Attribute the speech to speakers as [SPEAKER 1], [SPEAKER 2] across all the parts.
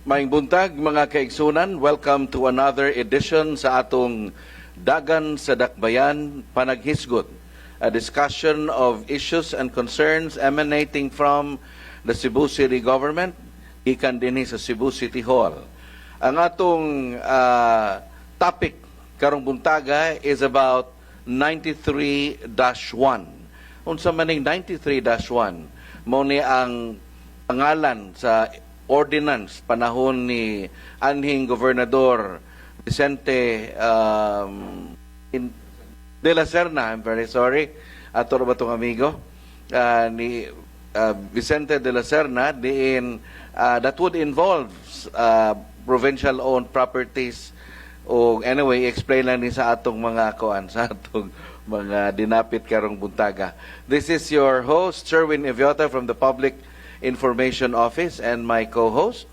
[SPEAKER 1] Maayong buntag mga kaigsunan, welcome to another edition sa atong Dagan sa Dakbayan Panaghisgot, a discussion of issues and concerns emanating from the Cebu City Government, ikan dinhi sa Cebu City Hall. Ang atong topic karong buntaga is about 93-1. Unsa maning 93-1? Mao ni ang pangalan sa ordinance panahon ni anhing Gobernador Vicente de la Serna, I'm very sorry, ato ba itong amigo, ni Vicente de la Serna, that would involve provincial-owned properties. O anyway, explain lang ni sa atong mga kuan, sa atong mga dinapit karong buntaga. This is your host, Sherwin Eviota from the Public Information Office, and my co-host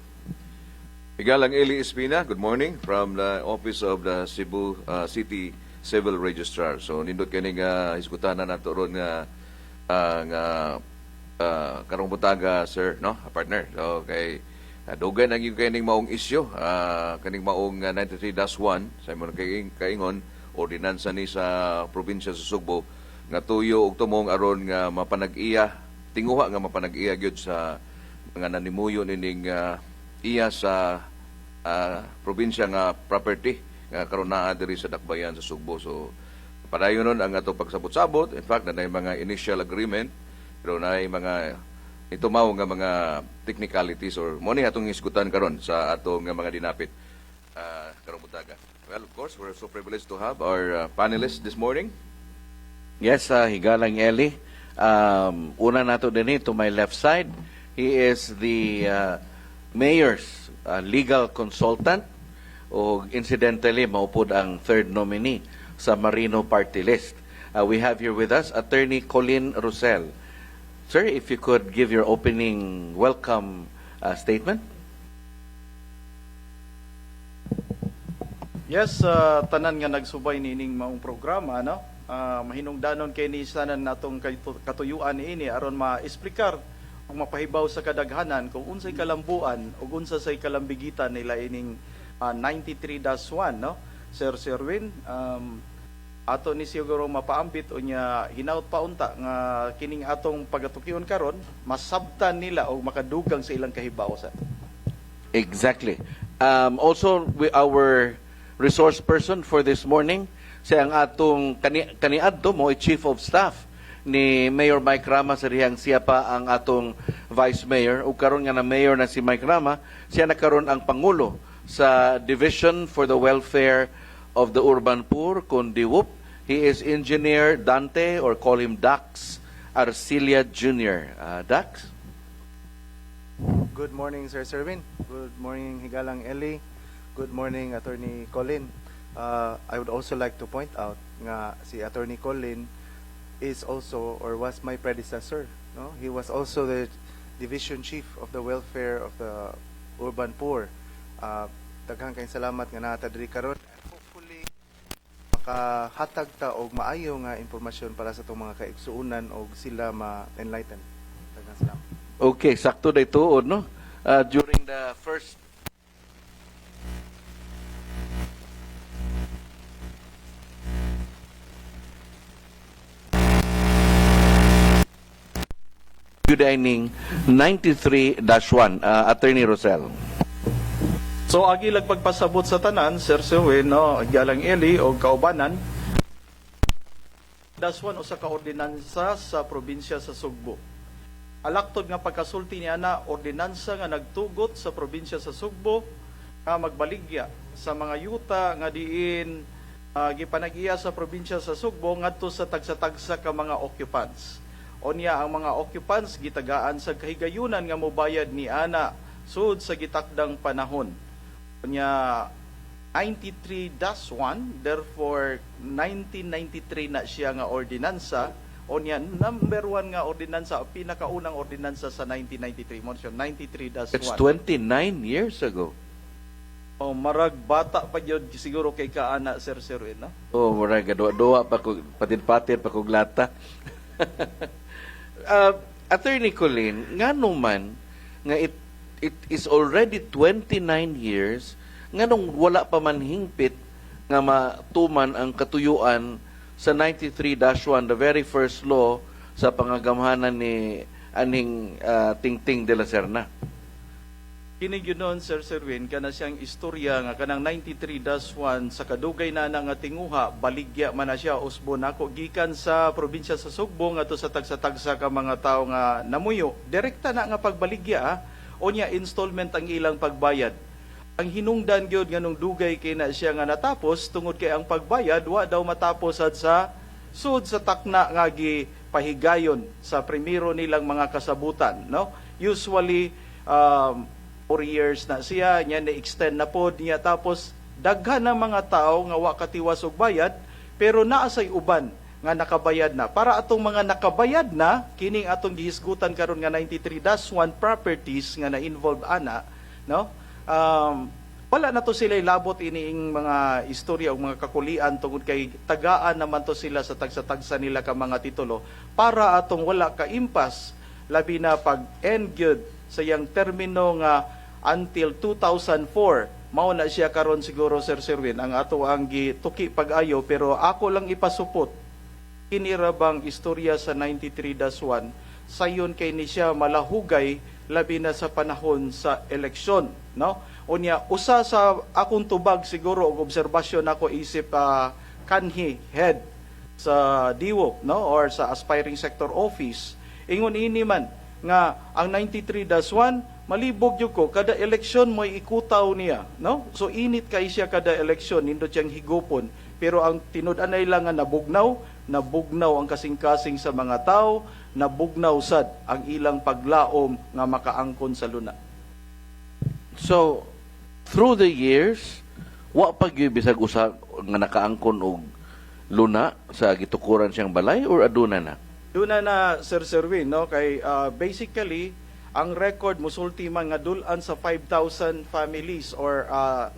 [SPEAKER 2] Higalang Eli Espina, good morning, from the Office of the Cebu City Civil Registrar. So nindot kining hiskutanan nato ron nga karong butaga, sir, no, partner. So kay dugay nang yung kining maong isyu, kining maong 93-1 sa imong kaingon ordinansa ni sa probinsya sa Sugbo nga tuyo og tumong aron nga mapanag-iya, tinguha nga mapanag-iya gyud sa mga nanimuyo nining iya sa probinsya nga property nga karon naa diri sa Dakbayan sa Sugbo. So padayon nun ang ato pagsabot-sabot. In fact, na mga initial agreement, pero na mga itumaw nga mga technicalities or mo ni atong isgutan karon sa atong mga dinapit karong butaga. Well, of course, we're so privileged to have our panelists this morning.
[SPEAKER 1] Yes, Higalang Eli. Una nato din to my left side. He is the mayor's legal consultant o incidentally maupod ang third nominee sa Marino Party List. We have here with us Attorney Colin Rosel. Sir, if you could give your opening welcome statement.
[SPEAKER 3] Yes, tanan nga nagsubay nining maong programa, no? Mahinungdanon kay ni sanan natong katuyuan ini aron ma-explicar ug mapahibaw sa kadaghanan kung unsay kalambuan ug unsa say kalambigitan nila ining 93-1, no? Sir Sherwin, ato ni siguro mapaambit unya hinaut pa unta nga kining atong pagatukion karon masabtan nila o makadugang sa ilang kahibaw sa.
[SPEAKER 1] Exactly. Also, our resource person for this morning, siya ang atong kaniadto mo, Chief of Staff ni Mayor Mike Rama sa rihang siya pa ang atong Vice Mayor. O karon nga na Mayor na si Mike Rama, siya na karon ang Pangulo sa Division for the Welfare of the Urban Poor, Kundiwup. He is Engineer Dante, or call him Dax Arcilia Jr. Dax?
[SPEAKER 4] Good morning, Sir Sherwin. Good morning, Higalang Eli. Good morning, Attorney Colin. I would also like to point out nga si Attorney Colin is also or was my predecessor. No, he was also the Division Chief of the Welfare of the Urban Poor. Daghang kayong salamat nga nata diri karon. Hopefully makahatag ta og maayo nga impormasyon para sa itong mga kaigsuunan og sila ma-enlighten. Daghang salamat.
[SPEAKER 1] Okay, sakto na ituod, no? During the first dining 93-1, Attorney Rosel.
[SPEAKER 3] So agi pagpasabot sa tanan, Sir Sherwin, no, Higalang Eli o kaubanan, daswan o sa kaordinansa sa probinsya sa Sugbo. Alaktod nga pagkasulti niya na ordinansa nga nagtugot sa probinsya sa Sugbo nga magbaligya sa mga yuta nga diin gipanag-iya sa probinsya sa Sugbo ngadto sa tagsa-tagsa ka mga occupants. Unya ang mga occupants gitagaan sa kahigayunan nga mobayad ni ana sud sa gitakdang panahon. Unya 93-1, therefore 1993 na siya nga ordinansa. Unya number 1 nga ordinansa, o pinakaunang ordinansa sa 1993 mo siya 93-1.
[SPEAKER 1] It's 29 years ago.
[SPEAKER 3] Oh, marag bata pa gyud siguro kay kaana Sir Serwin, no?
[SPEAKER 1] Oh, murag duwa pa ko patin-patin pa kog lata. Attorney Colin, ngano man nga it is already 29 years nganong wala pa man hingpit nga matuman ang katuyuan sa 93-1, the very first law sa pangagamhanan ni aning Tingting de la Serna.
[SPEAKER 3] Kini gyud noon Sir Serwin kana siyang istorya nga kanang 93-1 sa kadugay na nga tinguha baligya man na siya usbon ako gikan sa probinsya sa Sugbong ato sa tagsa-tagsa ka mga tawo nga namuyo direkta na nga pagbaligya unya installment ang ilang pagbayad. Ang hinungdan gyud nganong dugay kay na siya nga natapos tungod kay ang pagbayad wa daw matapos sad sa sud sa takna nga gipahigayon sa primero nilang mga kasabutan, no? Usually 4 years na siya, niya na-extend na po niya, tapos daghan ng mga tao nga wa katiwas og bayad, pero naasay uban nga nakabayad na. Para atong mga nakabayad na, kining atong gihisgutan karon nga 93-1 properties nga na-involved ana, no? Wala na to sila labot iniing mga istorya o mga kakulian tungod kay tagaan naman to sila sa tagsa-tagsa nila ka mga titulo para atong wala ka impas labi na pag-end gyud sa yang termino nga until 2004 mao na siya karon siguro Sir Serwin ang ato ang gituki pag-ayo, pero ako lang ipasupot kini ra bang istorya sa 93-1 sayon kay ni siya malahugay labi na sa panahon sa eleksyon, no? Unya usa sa akong tubag siguro og obserbasyon ako isip kanhi head sa DIWOP, no, or sa aspiring sector office ingon ini man nga ang 93-1 malibog jud ko kada eleksyon mo ikutaw niya, no? So init kay siya kada eleksyon nindot siyang higupon, pero ang tinud-anay lang nga nabugnaw ang kasing-kasing sa mga tao, nabugnaw sad ang ilang paglaom nga makaangkon sa luna.
[SPEAKER 1] So, through the years, wa pa gyud bisag usa nga nakaangkon og luna sa gitukuran siyang balay or aduna na?
[SPEAKER 3] Doon na Sir Serwin, no, kay basically ang record musulti man nga dulan sa 5,000 families or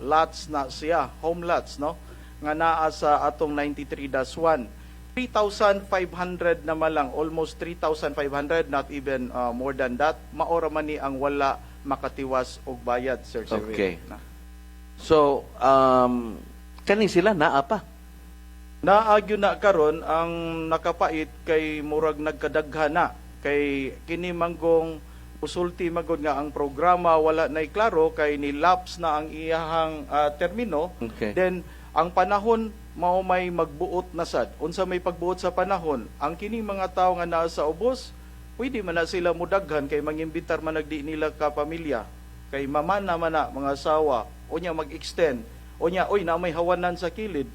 [SPEAKER 3] lots na siya, home lots, no, nga naa sa atong 93-1. 3,500 naman lang, almost 3,500, not even more than that, maora man ni ang wala makatiwas og bayad, Sir Serwin.
[SPEAKER 1] Okay. So, kani sila naa pa?
[SPEAKER 3] Naagyo na karon ang nakapait kay murag nagkadaghana kay kini manggong usulti magod nga ang programa wala nay klaro kay nilapse na ang iyahang termino.
[SPEAKER 1] Okay.
[SPEAKER 3] Then ang panahon mao may magbuot na sad. Unsa may pagbuot sa panahon, ang kining mga tawo nga naa sa ubos pwede man na sila mudaghan kay mangimbitar man nagdi nila ka pamilya kay mamana man na mga asawa unya mag-extend unya oy na may hawanan sa kilid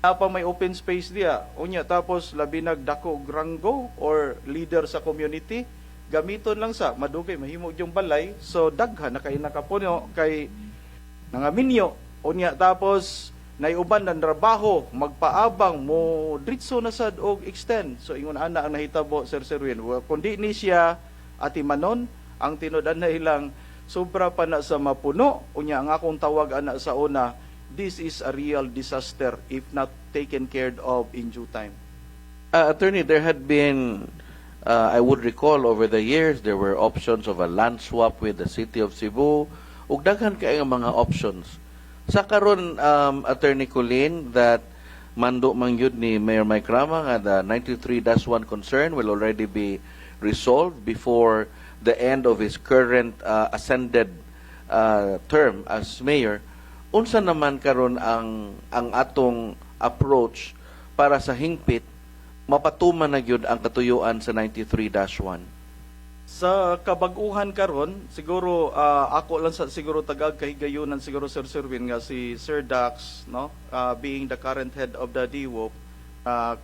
[SPEAKER 3] pa may open space diya. Unya tapos labi nagdako granggo or leader sa community, gamiton lang sa madugay mahimo yung balay. So daghan na kay nakapuno kay nangaminyo. Unya tapos naiuban ng trabaho, magpaabang mo dritso na sad og extend. So ingon ana ang nahitabo Sir Serwin. Well, kundi ni siya atimanon ang tinud-an na ilang sobra pa na sa mapuno. Unya ang akong tawag ana sa una, this is a real disaster if not taken care of in due time.
[SPEAKER 1] Attorney, there had been, I would recall over the years, there were options of a land swap with the city of Cebu. Ug daghan kay ang mga options. Sa karon, Attorney Colin, that mando man yun ni Mayor Mike Rama nga the 93-1 concern will already be resolved before the end of his current ascended term as mayor. Unsa naman karon ang atong approach para sa hingpit mapatuman na gyud ang katuyuan sa 93-1?
[SPEAKER 3] Sa kabag-uhan karon, siguro ako lang sa siguro tagag kahigayunan siguro Sir Serwin nga si Sir Dax, no, being the current head of the DIWOP,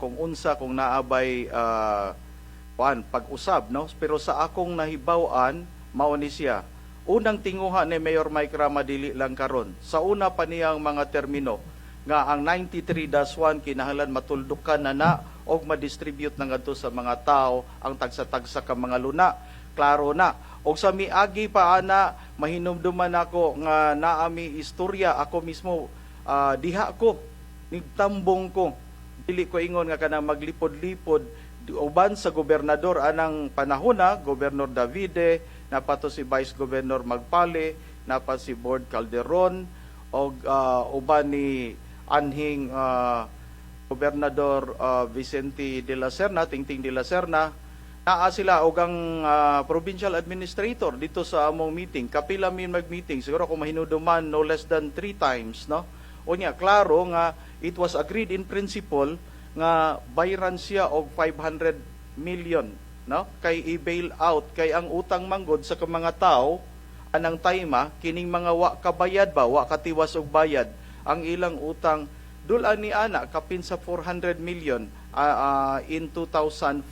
[SPEAKER 3] kung unsa kung naabay pag-usab, no? Pero sa akong nahibaw-an, mao ni siya. Unang tinguha ni Mayor Mike Rama dili lang karon. Sa una pa niyang mga termino nga ang 93-1 kinahanglan matuldukan na og ma-distribute na ngadto sa mga tao ang tagsa-tagsa ka mga luna. Klaro na. Og sa miagi pa ana mahinumduman ako nga naami istorya ako mismo diha ko nigtambong ko dili ko ingon nga kana maglipod-lipod uban sa gobernador anang panahona, Gobernador Davide, napato si Vice Governor Magpale, napa si Board Calderon, o uban ni anhing Gobernador Vicente de la Serna, Tingting de la Serna, naa sila og ang provincial administrator dito sa among meeting. Kapila min mag-meeting, siguro kung mahinuduman no less than 3 times, no? Unya, klaro nga it was agreed in principle nga bayran siya og 500 million, no? Kay i-bail out kay ang utang manggod sa mga tao anang tayma kining mga wa kabayad ba, wa katiwas og bayad ang ilang utang dulan ni ana kapin sa 400 million in 2004.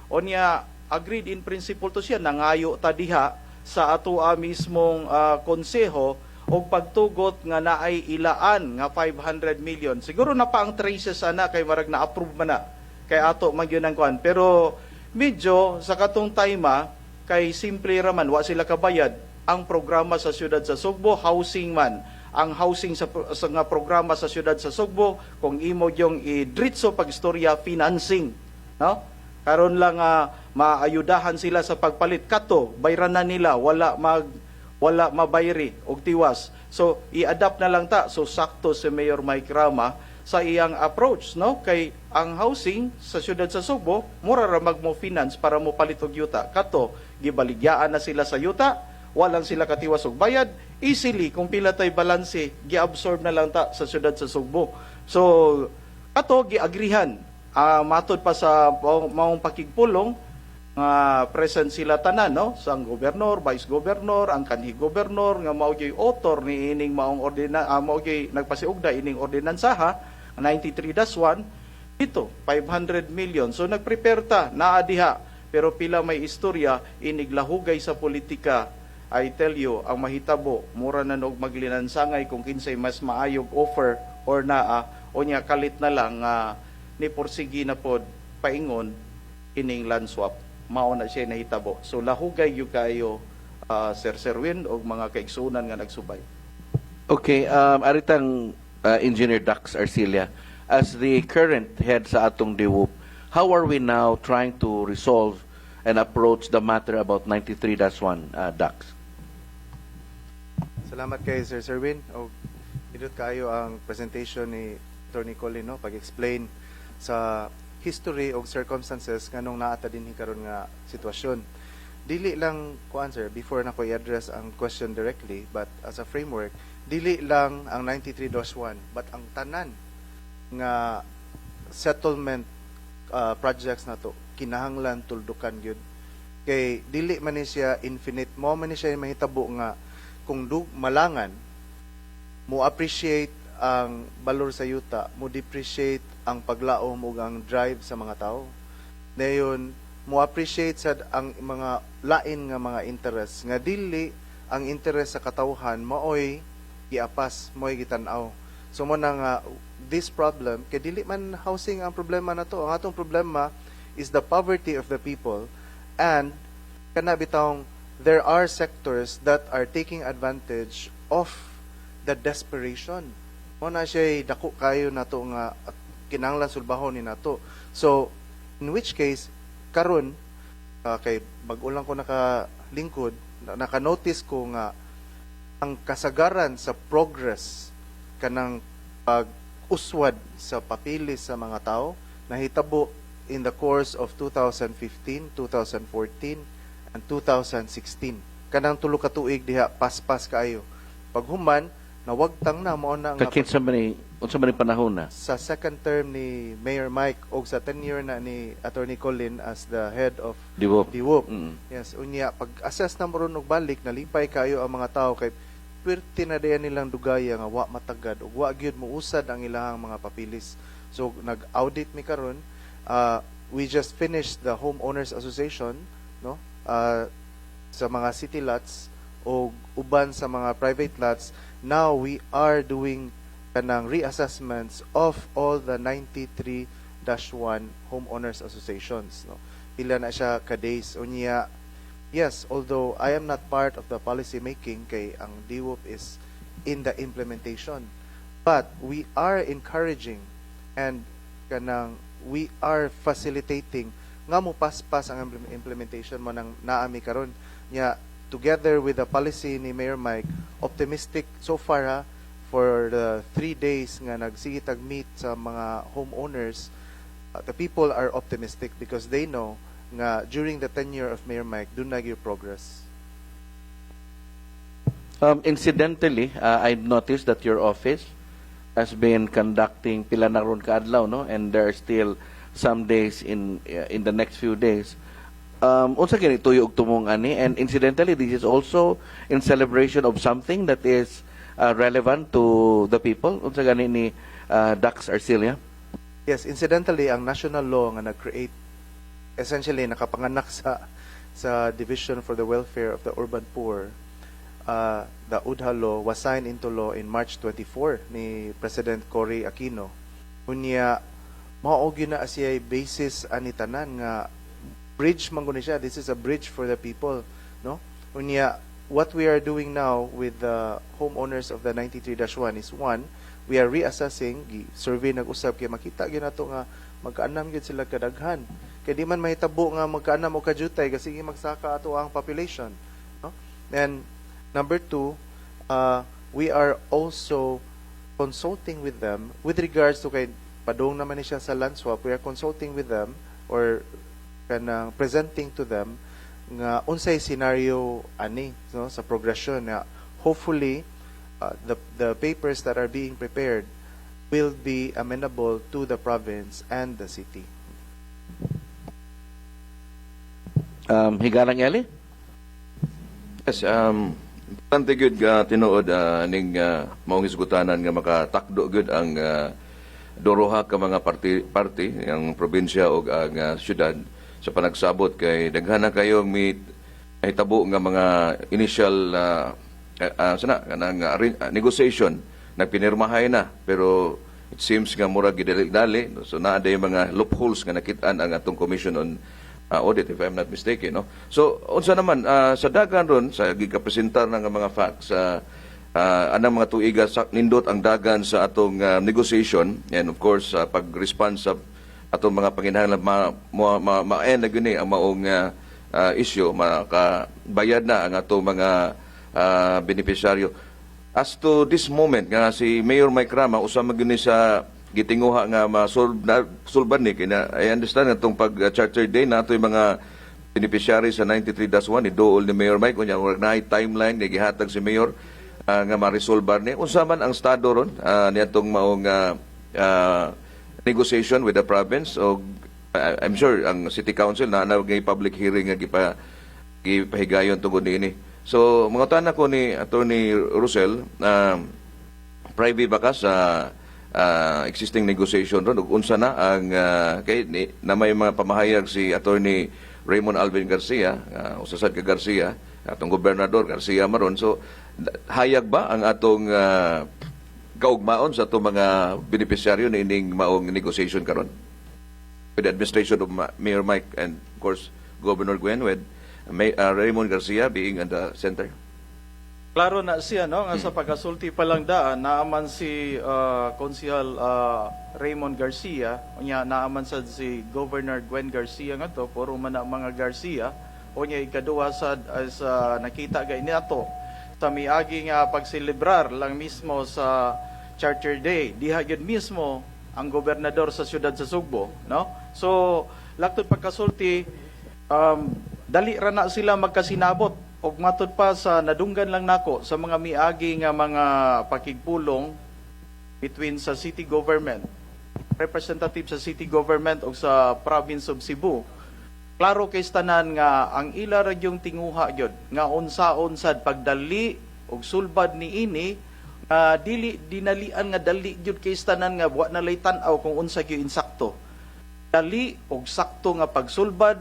[SPEAKER 3] Onya agreed in principle to siya nangayo ta diha sa atoa mismong konseho og pagtugot nga naay ilaan nga 500 million. Siguro na pa ang traces ana kay marag na approve man na kay ato man gyud ang kuan. Pero medyo sa katong time kay simple raman wa sila kabayad ang programa sa siyudad sa Sugbo, housing man. Ang housing sa nga programa sa siyudad sa Sugbo kung imo yung idritso pagistorya financing, no? Karon lang maayudahan sila sa pagpalit kato bayran na nila wala mabayri og tiwas. So i-adapt na lang ta. So sakto si Mayor Mike Rama sa iyang approach, no? Kay ang housing sa siyudad sa Sugbo mura ra magmo finance para mo palit og yuta. Kato gibaligyaan na sila sa yuta, walang sila katiwas og bayad, easily kung pila tay balanse giabsorb na lang ta sa siyudad sa Sugbo. So kato giagrihan matod pa sa maong pakigpulong present sila tanan, no? Sang gobernador, vice governor, ang kanhi gobernador nga mao gyud author ni ining maong mao gyud nagpasiugda ining ordinansaha 93-1 ito 500 million. So nagprepare ta naa diha pero pila may istorya iniglahugay sa politika. I tell you ang mahitabo mura na og maglinansangay kung kinsay mas maayog offer or naa onya kalit na lang ni porsigi na pod paingon ining land swap. Mao na siya nahitabo. So lahugay yung kayo, Sir Serwin, o mga kaigsunan nga nagsubay.
[SPEAKER 1] Okay, aritang Engineer Dax Arcilia, as the current head sa atong DIWUP, how are we now trying to resolve and approach the matter about 93-1, Dax?
[SPEAKER 4] Salamat kay Sir Serwin. O idot kayo ang presentation ni Attorney Colin, no? Pag-explain sa history o circumstances nganong naata din karon nga sitwasyon. Dili lang kuan sir before na ko i-address ang question directly, but as a framework, dili lang ang 93-1 but ang tanan nga settlement projects na to kinahanglan tuldukan gyud kay dili man ni siya infinite. Mo man ni siya mahitabo nga kung malangan mo appreciate ang balor sa yuta, mo depreciate ang paglaom ug ang drive sa mga tao. Dayon mo appreciate sad ang mga lain nga mga interest nga dili ang interest sa katawhan maoy giapas moy gitan-aw. So mo na nga this problem kay dili man housing ang problema na to. Ang atong problema is the poverty of the people, and kana bitawng there are sectors that are taking advantage of the desperation. Mo na siya dako kayo nato nga kinahanglan sulbahon ni nato. So in which case karon kay bag-o lang ko nakalingkod, naka-notice ko nga ang kasagaran sa progress kanang pag-uswad sa papilis sa mga tao nahitabo in the course of 2015, 2014, and 2016. Kanang tulo ka tuig diha paspas kaayo. Paghuman nawagtang na mao na nga
[SPEAKER 1] Unsa man ni panahon na?
[SPEAKER 4] sa second term ni Mayor Mike o sa tenure na ni Attorney Colin as the head of
[SPEAKER 1] DIWUP.
[SPEAKER 4] DIWUP.
[SPEAKER 1] Mm.
[SPEAKER 4] Yes, unya pag-assess na mo ron og balik nalipay kayo ang mga tao kay perti na diyan nilang dugaya nga wa matagad ug wa gyud mousad ang ilahang mga papilis. So nag-audit mi karon we just finished the homeowners association, no, sa mga city lots o uban sa mga private lots. Now we are doing kanang reassessments of all the 93-1 homeowners associations, no. Pila na siya ka days unya. Yes, although I am not part of the policy making, kay ang DWOP is in the implementation, but we are encouraging and kanang we are facilitating nga mo paspas ang implementation mo ng naami karon nya. Together with the policy ni Mayor Mike, optimistic so far ha, for the 3 days nga nagsigitag meet sa mga homeowners. The people are optimistic because they know nga during the tenure of Mayor Mike, do na gyud progress.
[SPEAKER 1] Incidentally, I noticed that your office has been conducting pila na ron kaadlaw, no, and there are still some days in the next few days. Unsa kini tuyo og tumong ani, and incidentally this is also in celebration of something that is relevant to the people. Unsa gani ni Dax Arcilia?
[SPEAKER 4] Yes, incidentally, ang national law nga nag-create, essentially nakapanganak sa Division for the Welfare of the Urban Poor, the UDHA law was signed into law in March 24 ni President Cory Aquino. Unya, mao gyud na siya basis ani tanan nga bridge man guni siya. This is a bridge for the people, no? Unya, what we are doing now with the homeowners of the 93-1 is, one, we are reassessing, survey nag-usab kay makita gyud nato nga magkaanam gyud sila kadaghan. Kay di man mahitabo nga magkaanam o kajutay kasi magsaka ato ang population, no? And number two, we are also consulting with them with regards to kay padung naman ni siya sa land swap. We are consulting with them or kanang presenting to them nga unsay scenario ani, no, sa progression nga hopefully the papers that are being prepared will be amenable to the province and the city.
[SPEAKER 1] Higalang Eli?
[SPEAKER 2] Yes, importante gyud tinuod ning maong hisgutanan nga makatakdo gyud ang doroha ka mga party ang probinsya o ang syudad sa panagsabot kay daghan na kayong hitabo nga mga initial negotiation nagpinirmahay na, pero it seems nga mura gidali, so naa day mga loopholes nga nakit-an ang atong Commission on Audit, if I'm not mistaken, no. So unsa naman sa dagan ron sa gikapresentar ng mga facts anang mga tuiga nindot ang dagan sa atong negotiation, and of course pag-response sa atong mga panginahanglan ma-end na gini ang maong issue, makabayad na ang atong mga beneficiaryo. As to this moment nga si Mayor Mike Rama usama gini sa gitinguha nga masulban ni kina, I understand atong pag-charter day nato yung mga beneficiary sa 93-1 ni dool ni Mayor Mike kunya na timeline nga gihatag si Mayor nga ma-resolve ni unsa man ang estado ron niadtong maong negotiation with the province. O I'm sure ang City Council na public hearing nga gipahigayon tungod niini. So mga tanan ko ni Attorney Rosel, private ba ka sa existing negotiation ron ug unsa na ang kay na may mga pamahayag si Attorney Raymond Alvin Garcia, usasad ka Garcia, atong gobernador Garcia maron. So hayag ba ang atong kaugmaon sa atong mga beneficiaryo na ining maong negotiation karon with the administration of Mayor Mike and of course Governor Gwen, with Raymond Garcia being at the center?
[SPEAKER 3] Klaro na siya, no, nga sa pagkasulti pa lang daan naaman si Konsehal Raymond Garcia, unya naaman sad si Governor Gwen Garcia nga to, puro man na mga Garcia, unya ikaduha sad as nakita gay niato sa miagi nga pagselebrar lang mismo sa Charter Day. Diha gyud mismo ang gobernador sa siyudad sa Sugbo, no? So laktod pagkasulti, dali ra na sila magkasinabot og matud pa sa nadunggan lang nako sa mga miagi nga mga pakigpulong between sa city government, representative sa city government o sa province of Cebu. Klaro kay tanan nga ang ila ra yung tinguha gyud nga unsaon sad pagdali og sulbad niini dili dinalian nga dali gyud kay tanan nga wa na lay tan-aw kung unsa gyud insakto. dali og sakto nga pagsulbad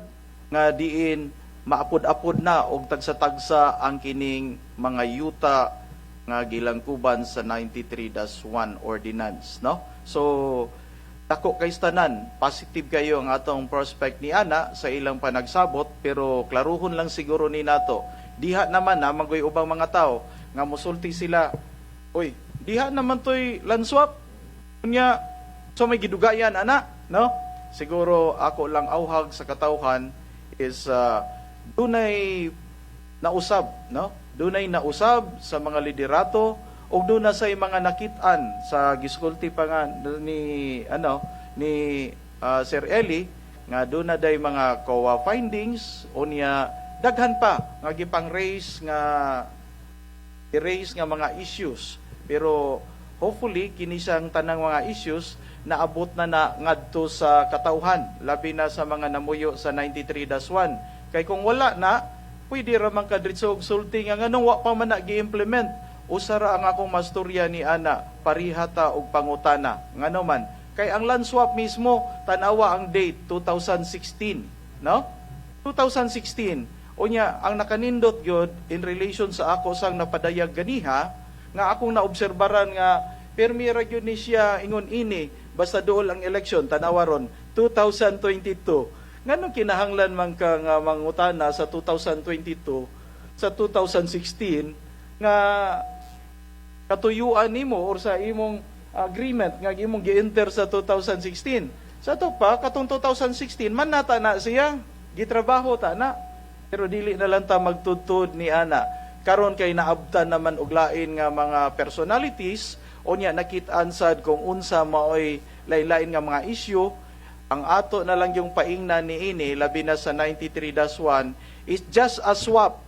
[SPEAKER 3] nga diin maapod-apod na og tagsa-tagsa ang kining mga yuta nga gilangkuban sa 93-1 ordinance, no? So dako kay tanan, positive kayo ang atong prospect ni ana sa ilang panagsabot, pero klaruhon lang siguro ni nato. Diha naman na magoy ubang mga tao nga mosulti sila, oy, diha naman toy land swap. Unya, so may gidugayan ana, no? Siguro ako lang auhag sa katawhan is dunay nausab, no? Dunay nausab sa mga liderato o doon na sa mga nakit-an sa giskulti pa nga ni Sir Eli nga doon na day mga COA findings unya daghan pa nga gipang raise nga mga issues, pero hopefully kini siyang tanang mga issues naabot na ngadto sa katawhan, labi na sa mga namuyo sa 93-1. Kay kung wala na, pwede ra man kadritso og sulti nga nganong wa pa man na gi-implement. Usara ang akong masturya ni ana, parihata og pangutana. Ngano man, kay ang land swap mismo tanawa ang date 2016, no? 2016. Unya ang nakanindot gyud in relation sa ako sang napadayag ganiha nga akong naobserbaran nga permira gyud ni siya ingon ini basta dool ang election tanawa ron 2022. Nganong kinahanglan man ka nga mangutana sa 2022 sa 2016 nga katuyuan nimo or sa imong agreement nga imong gi-enter sa 2016. Sa to pa katong 2016 man nata na siya gitrabaho ta na, pero dili na lang ta magtudtod ni ana. Karon kay naabtan naman og lain nga mga personalities unya nakit-an sad kung unsa maoy lain-lain nga mga issue. Ang ato na lang yung paingnan ni ini labi na sa 93-1 is just a swap.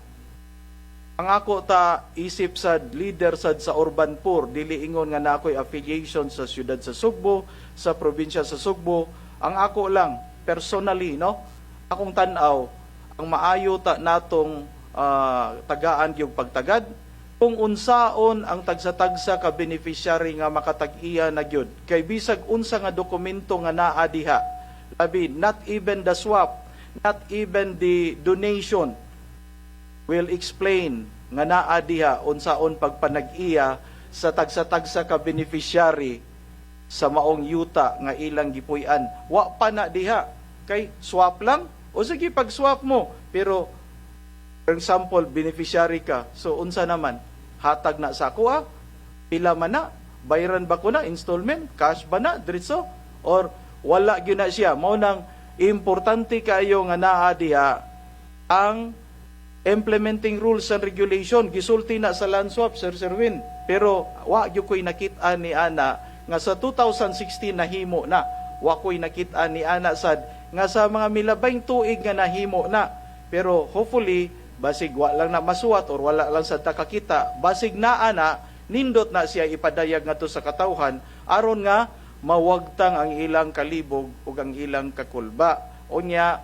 [SPEAKER 3] Ang ako ta isip sad leader sad sa urban poor, dili ingon nga nakoy affiliation sa siyudad sa Sugbo, sa probinsya sa Sugbo. Ang ako lang personally, no, akong tan-aw ang maayo ta natong tagaan yung pagtagad kung unsaon ang tagsa-tagsa ka beneficiary nga makatag-iya na gyud. Kay bisag unsa nga dokumento nga naa diha, labi not even the swap, not even the donation will explain nga naa diha unsaon pagpanag-iya sa tagsa-tagsa ka beneficiary sa maong yuta nga ilang gipuy-an. Wa pa na diha kay swap lang o sige pag-swap mo, pero for example beneficiary ka, so unsa naman hatag na sa ako pila man na, bayaran ba ko na installment, cash ba na diretso, or wala gyud na siya. Mao nang importante kayo nga naa diha ang implementing rules and regulation. Gisulti na sa land swap, Sir Serwin, pero wa gyud ko'y nakita ni ana nga sa 2016 nahimo na. Wa ko'y nakita ni ana sad nga sa mga milabay tuig nga nahimo na, pero hopefully basig wa lang na masuwat or wala lang sa takakita, basig naa na nindot na siya ipadayag ngadto sa katawhan aron nga mawagtang ang ilang kalibog ug ang ilang kakulba. Unya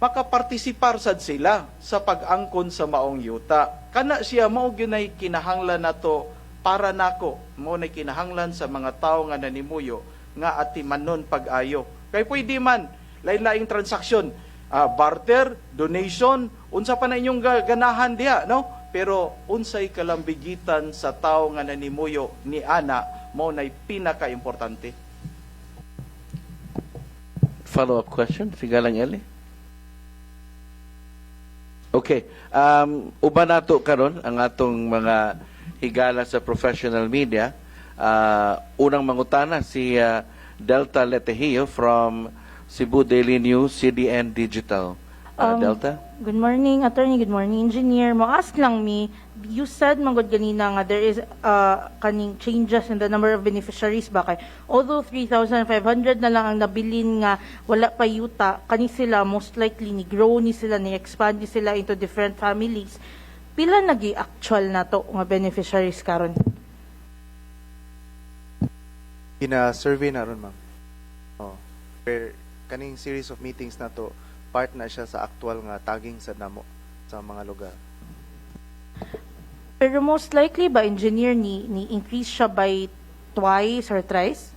[SPEAKER 3] makapartisipar sad sila sa pag-angkon sa maong yuta. Kana siya mao gyunay kinahanglan nato para nako, mao nay kinahanglan sa mga tawo nga nanimuyo nga atimanon pag-ayo. Kay pwede man lain-laing transaksyon, barter, donation, unsa pa na inyong ganahan diha, no? Pero unsay kalambigitan sa tawo nga nanimuyo ni ana mao nay pinaka-importante.
[SPEAKER 1] Follow-up question, Sigalang Eli? Okay. Uban nato karon ang atong mga higala sa professional media. Unang mangutana si Delta Letehio from Cebu Daily News, CDN Digital. Delta?
[SPEAKER 5] Good morning, attorney. Good morning, engineer. Mo-ask lang me, you said manggod ganina nga there is kaning changes in the number of beneficiaries ba kay although 3,500 na lang ang nabilin nga wala pa yuta, kani sila most likely ni grow ni sila, ni expand ni sila into different families. Pila nagi actual na to nga beneficiaries karon?
[SPEAKER 4] Gina-survey na ron, ma'am. Kaning series of meetings na to, part na siya sa actual nga tagging sa namo sa mga lugar.
[SPEAKER 5] Pero most likely ba engineer ni increase siya by twice or thrice?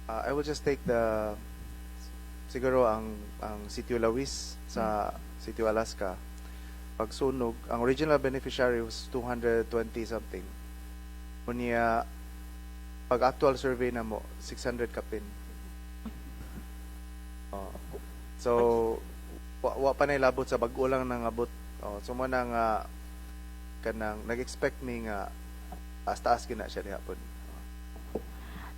[SPEAKER 4] I will just take the siguro ang Sitio Lawis sa Sitio Alaska, pagsunog, ang original beneficiary was 220 something. Unya, pag actual survey na mo, 600 kapin. So, wa pa na ilabot sa bag-o lang nang abot. So, mo na nga, kanang, nag-expect me nga, taas-taas gina siya nihapon.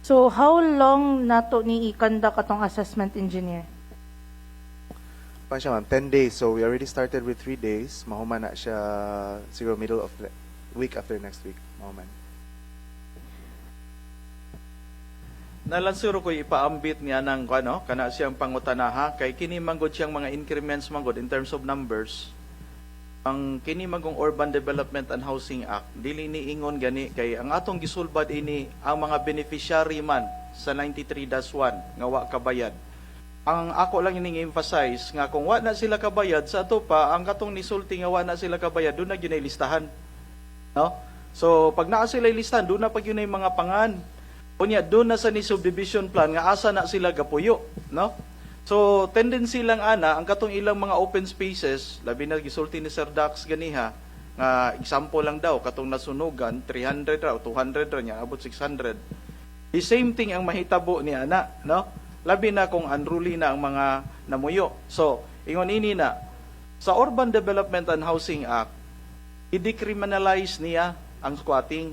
[SPEAKER 5] So, how long nato ni i-conduct atong assessment, engineer?
[SPEAKER 4] Pa siya ma'am, 10 days. So, we already started with 3 days. Mahuman na siya, siguro middle of the week after next week. Mahuman.
[SPEAKER 3] Nalansuro ko ipaambit niya ng ano, kana siyang pangutanaha kay kini manggod siyang mga increments manggod in terms of numbers. Ang kini magong Urban Development and Housing Act dili ni ingon gani kay ang atong gisulbad ini ang mga beneficiary man sa 93-1 nga wa kabayad. Ang ako lang ining emphasize nga kung wa na sila kabayad sa ato pa ang katong nisulti nga wa na sila kabayad do na gyud ay listahan. No? So pag naa sila listahan do na pag yun ay mga pangan. Unya doon na sa ni subdivision plan nga asa na sila gapuyo, no? So tendency lang ana ang katong ilang mga open spaces, labi na gisulti ni Sir Dax ganiha, nga example lang daw katong nasunugan 300 ra o 200 ra nya abot 600. The same thing ang mahitabo ni ana, no? Labi na kung unruly na ang mga namuyo. So ingon ini na sa Urban Development and Housing Act, i-decriminalize niya ang squatting.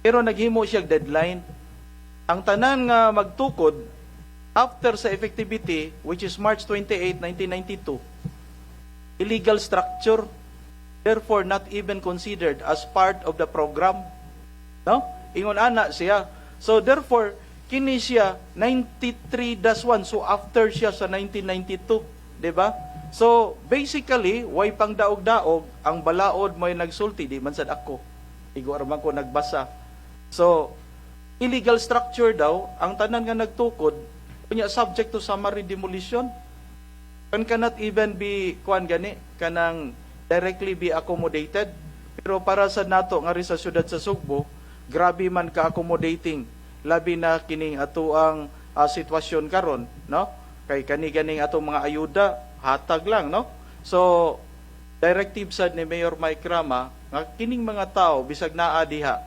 [SPEAKER 3] Pero naghimo siya deadline. Ang tanan nga magtukod after sa effectivity, which is March 28, 1992, illegal structure, therefore not even considered as part of the program. No? Ingon ana siya. So therefore, kini siya 93-1, so after siya sa 1992, di ba? So basically, way pang daog-daog, ang balaod mo'y nagsulti, di man sad ako. Igo arman ko nagbasa. So, illegal structure daw, ang tanan nga nagtukod, kunya subject to summary demolition. Cannot even be, kanang directly be accommodated. Pero para sa nato, nga rin sa syudad sa Sugbo, grabe man ka-accommodating, labi na kining ato ang sitwasyon karon, no? Kay kani-ganing atong mga ayuda, hatag lang, no? So, directive sad ni Mayor Mike Rama, nga kining mga tao, bisag naa diha,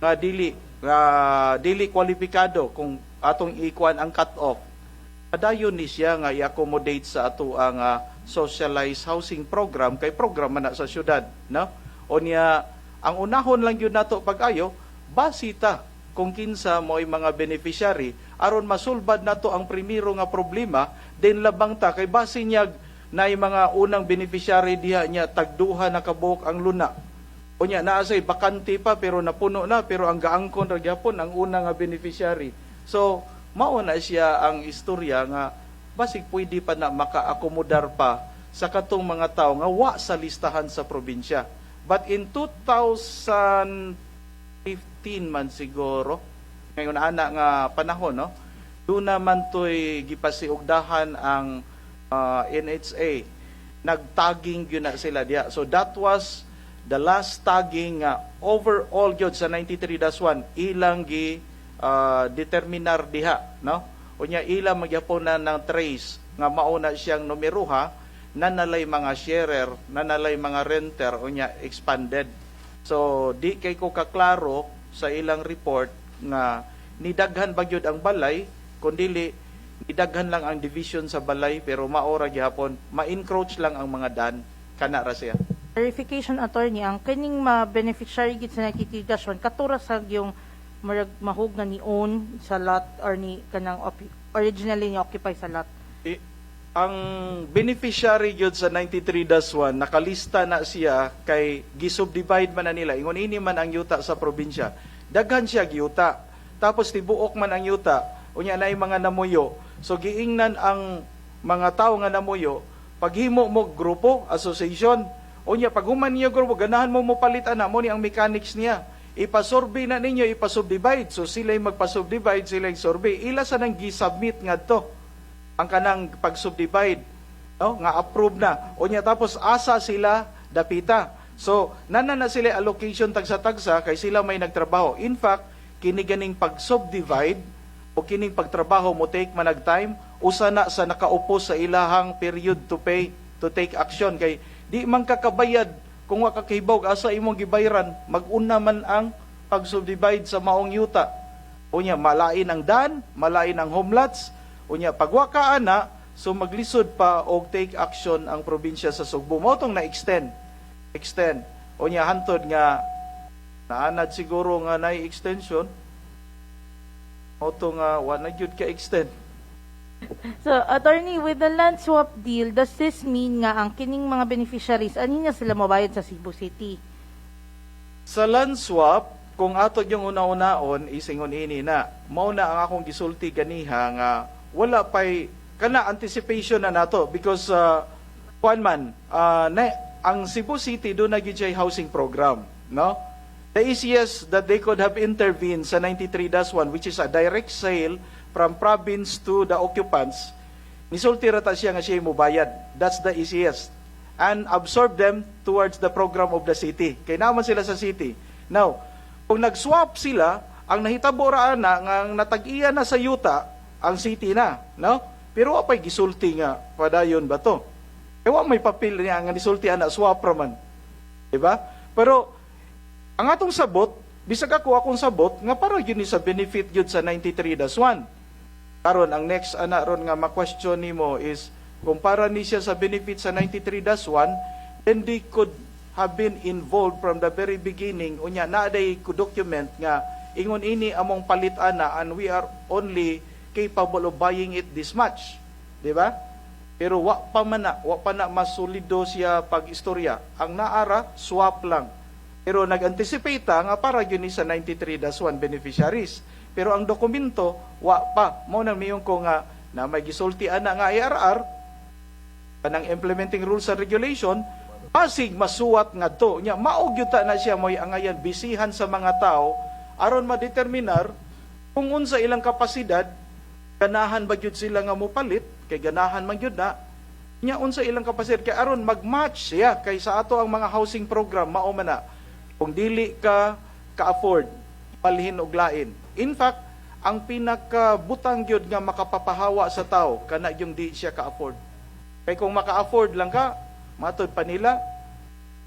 [SPEAKER 3] nga dili kwalipikado kung atong ikuan ang cut-off. Padayon ni siya nga i-accommodate sa ato ang socialized housing program kay program man na sa syudad, no? Unya ang unahon lang yun nato pag-ayo, basita kung kinsa mo'y mga beneficiary aron masulbad nato ang primero nga problema, then labang ta kay base niya na mga unang beneficiary diha niya tagduha na kabuok ang luna. Unya naa say bakante pa pero napuno na pero ang gaangkon ra gyapon ang una nga beneficiary. So mao na siya ang istorya nga basig pwede pa na maka-akomodar pa sa katong mga tao nga wa sa listahan sa probinsya. But in 2015 man siguro, ngayon ana nga panahon, no? Doon naman to'y gipasiugdahan ang NHA. Nagtagging yun na sila diya. So that was the last tagging overall gyud sa 93-1 ilang gi determinar diha, no? Unya ilang magyapon na ng trace nga mauna siyang numeroha, nanalay mga sharer, nanalay mga renter, unya expanded. So di kay ko kaklaro sa ilang report nga nidaghan ba gyud ang balay, kundili nidaghan lang ang division sa balay pero maora gyapon ma-encroach lang ang mga dan kana ra siya.
[SPEAKER 5] Verification, attorney, ang kaning beneficiary gid sa 93-1 katura sa yung mahug na ni own sa lot or ni kanang originally ni occupy sa lot.
[SPEAKER 3] Ang beneficiary gyud sa 93-1 nakalista na siya kay gisubdivide man na nila. Ingon ini man ang yuta sa probinsya. Daghan siya giyuta. Tapos tibuok man ang yuta. Unya nay mga namuyo. So giingnan ang mga tawo nga namuyo, paghimo mo grupo, association, unya pag human niyo grupo, ganahan mo palit ana mo ni ang mechanics niya. Ipasurvey na ninyo, ipasubdivide. So sila'y magpasubdivide, sila'y survey. Ila sa nang gisubmit nga to ang kanang pag-subdivide, no? Nga approve na. Unya tapos asa sila dapita. So nana na sila allocation tagsa-tagsa kay sila may nagtrabaho. In fact, kini ganing pag-subdivide o kining pagtrabaho mo take manag time, usa na sa nakaupo sa ilahang period to pay, to take action. Kay di man kakabayad kung wa kakahibaw asa imong gibayran, mag-una man ang pag-subdivide sa maong yuta. Unya, malain ang dan, malain ang homelots. Unya, pagwa ka ana, so maglisod pa og take action ang probinsya sa Sugbo. Mao tong na-extend. Unya, hantod nga, naanad siguro nga na-extension, mao tong wala gyud ka-extend.
[SPEAKER 5] So, attorney, with the land swap deal, does this mean nga ang kining mga beneficiaries, ani na sila mabayad sa Cebu City?
[SPEAKER 3] Sa land swap, kung ato yung una-unaon, isingon ini na, mao na ang akong gisulti ganiha nga, wala pa'y, kana anticipation na nato, because, kuan man, ang Cebu City, doon na gyud siya housing program, no? The easiest that they could have intervened sa 93-1, which is a direct sale from province to the occupants, nisulti rata siya nga siya mubayad. That's the easiest. And absorb them towards the program of the city. Kaya naman sila sa city. Now, kung nag-swap sila, ang nahitabo raan na, ang natag-iya na sa yuta, ang city na, no? Pero apay gisulti nga, padayon ba to? Ewa may papel niya, nga nisulti na, swap raman. Diba? Pero, ang atong sabot, bisag ako akong sabot, nga para yun sa benefit yun sa 93-1. Karon ang next ana ron nga ma-question nimo is, kung para ni siya sa benefit sa 93-1, then they could have been involved from the very beginning. Unya, naaday ko document nga, ingon ini among palit ana, and we are only capable of buying it this much. Diba? Pero wa pa na masulido siya pag-istorya. Ang naara, swap lang. Pero nag-anticipate nga para yun sa 93-1 beneficiaries. Pero ang dokumento, wa pa. Mao na miyong ko nga, na may gisulti ana nga IRR, panang implementing rules and regulation, pasig masuwat nga to. Nya, maugyuta na siya mo'y angayan, bisihan sa mga tao, aron madeterminar kung unsa ilang kapasidad, ganahan ba gyud sila nga mupalit, kay ganahan man gyud na, nya unsa ilang kapasidad, kay aron mag-match siya, kay sa ato ang mga housing program, mao man na, kung dili ka ka-afford, palhin og lain. In fact, ang pinakabutang gyud nga makapapahawa sa tao, kana yung di siya ka-afford. Kay kung maka-afford lang ka, matod pa nila,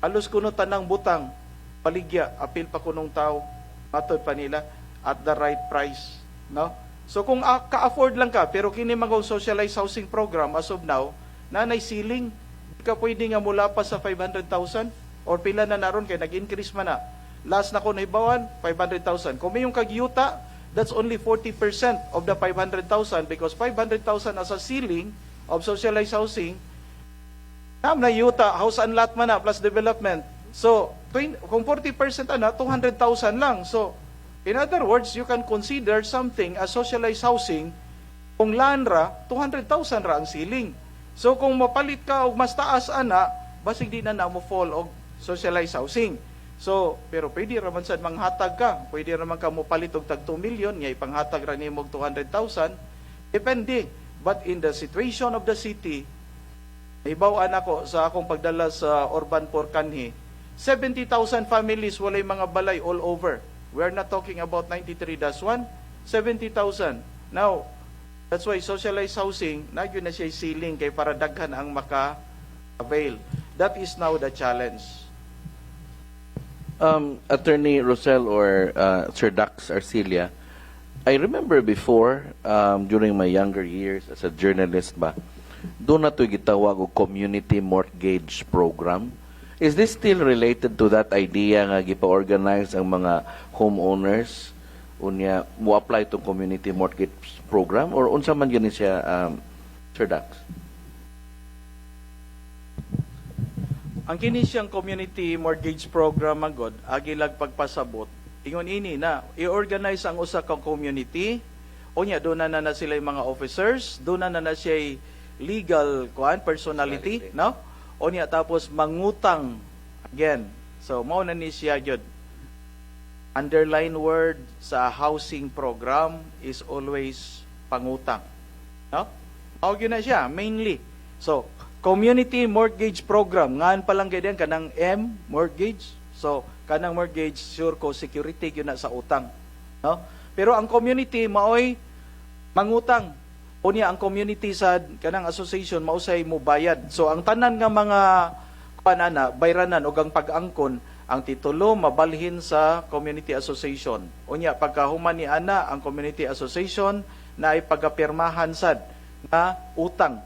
[SPEAKER 3] alos kuno tanang butang, paligya, apil pa kunong tao, matod pa nila, at the right price. No? So kung ka-afford lang ka, pero kini mga socialized housing program, as of now, nanay ceiling, di ka pwede nga mula pa sa 500,000, or pila na naron, kay nag-increase man na. Last na ko naibawan, 500,000. Kung may yung kagyuta, that's only 40% of the 500,000, because 500,000 as a ceiling of socialized housing, na yuta, house and lot man na, plus development. So, kung 40% ana, 200,000 lang. So, in other words, you can consider something as socialized housing, kung land ra, 200,000 ra ang ceiling. So, kung mapalit ka og mas taas ana, basig di na mo fall og socialized housing. So, pero pwede raman sad manghatag ka. Pwede raman ka mo palit og tag 2 million, nga ipanghatag ra nimo og 200,000. Depende. But in the situation of the city, naibawan ako sa akong pagdala sa Urban Poor Kanhi, 70,000 families walay mga balay all over. We are not talking about 93-1, 70,000. Now, that's why socialized housing, nagyo na siya ceiling kay para daghan ang maka-avail. That is now the challenge.
[SPEAKER 1] Attorney Rosel or Sir Dax Arcilia, I remember before, during my younger years as a journalist ba, doon na ito gitawag o community mortgage program. Is this still related to that idea nga gipa-organize ang mga homeowners unya mo apply itong community mortgage program or unsa man yun siya, Sir Dax?
[SPEAKER 3] Ang kini siyang community mortgage program magod agilag pagpasabot ingon ini na i-organize ang usa ka community unya do na sila yung mga officers, do na siya legal personality, no? Unya tapos mangutang again. So mao na ni siya gyud. Underline word sa housing program is always pangutang. No? Mao gyud na siya mainly. So community mortgage program ngan pa lang gayden kanang M mortgage. So kanang mortgage sure ko security gyud na sa utang, no? Pero ang community maoy mangutang. Unya ang community sad kanang association mausay mo bayad. So ang tanan nga mga panana bayranan og ang pag-angkon ang titulo mabalhin sa community association. Unya pagkahuman ni ana ang community association na ay pagapirmahan sad nga utang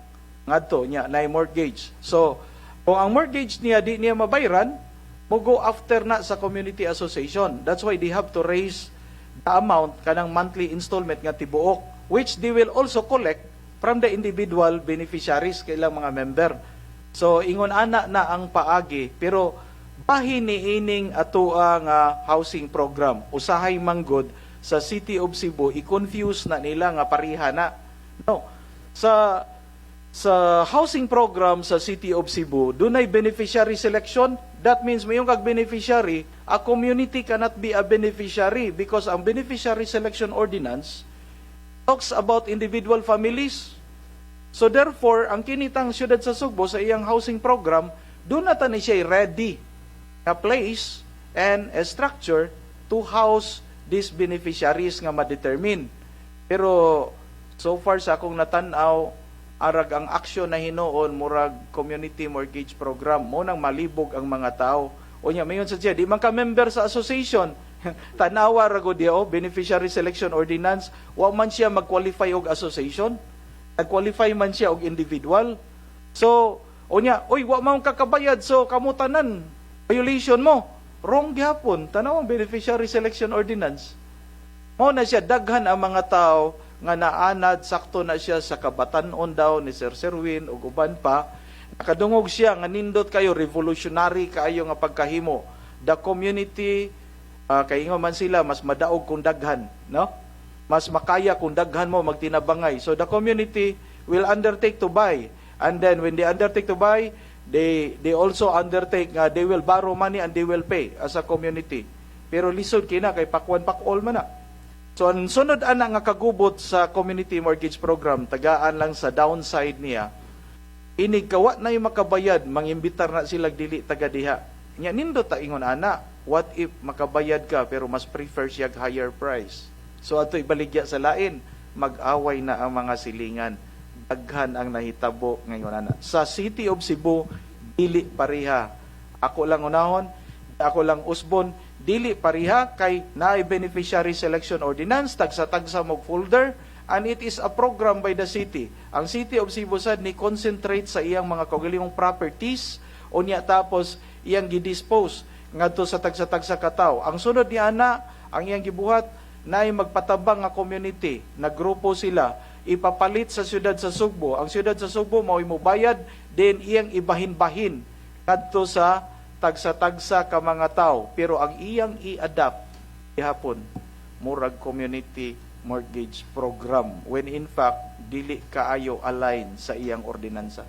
[SPEAKER 3] ngadto nya na mortgage. So kung ang mortgage niya di niya mabayran, mo go after na sa community association. That's why they have to raise the amount kanang monthly installment nga tibuok, which they will also collect from the individual beneficiaries kailang mga member. So ingon ana na ang paagi, pero bahin ni ining ato ang housing program usahay manggod sa City of Cebu i-confuse na nila nga pariha na. No. Sa housing program sa City of Cebu, dunay beneficiary selection. That means mayong kag beneficiary, a community cannot be a beneficiary because ang beneficiary selection ordinance talks about individual families. So therefore, ang kinitang siyudad sa Sugbo sa iyang housing program, doon na tani siya ready a place and a structure to house these beneficiaries nga ma-determine. Pero so far sa akong natanaw, arag ang aksyon na hinuon murag community mortgage program mo nang malibog ang mga tao. O nya mayon sa siya, di man ka member sa association. Tanawa ra gud diyo beneficiary selection ordinance, wa man siya mag-qualify og association. Nag-qualify man siya og individual. So, o nya, oy, wa man kakabayad, so kamo tanan violation mo. Wrong gyapon. Tanaw ang beneficiary selection ordinance. Mao na siya daghan ang mga tao nga naanad, sakto na siya sa kabatanon daw ni Sir Serwin o uban pa. Nakadungog siya nga nindot kayo, revolutionary kayo nga pagkahimo. The community, kaingon man sila, mas madaog kung daghan, no? Mas makaya kung daghan mo magtinabangay. So the community will undertake to buy. And then when they undertake to buy, they also undertake, they will borrow money and they will pay as a community. Pero lisod kina kay pakwan pakol man na. So, ang sunod ana nga kagubot sa community mortgage program, tagaan lang sa downside niya, inigkawa na yung makabayad, mangimbitar na sila dili taga diha. Nya nindot ta ingon ana, what if makabayad ka pero mas prefer siya higher price? So ato ibaligya sa lain, mag-away na ang mga silingan. Daghan ang nahitabo ngayon ana. Sa City of Cebu, dili pariha. Ako lang unahon, ako lang usbon, dili pariha kay naay beneficiary selection ordinance tagsa-tagsa mog folder and it is a program by the city. Ang City of Cebu sad ni concentrate sa iyang mga kaugalingong properties unya tapos iyang gidispose ngadto sa tagsa-tagsa ka tawo. Ang sunod ni ana, ang iyang gibuhat naay magpatabang nga community, naggrupo sila, ipapalit sa siyudad sa Sugbo. Ang siyudad sa Sugbo mao'y mobayad, then iyang ibahin-bahin kadto sa tagsa-tagsa ka mga tao, pero ang iyang i-adapt ihapon murag community mortgage program when in fact dili kaayo align sa iyang ordinansa.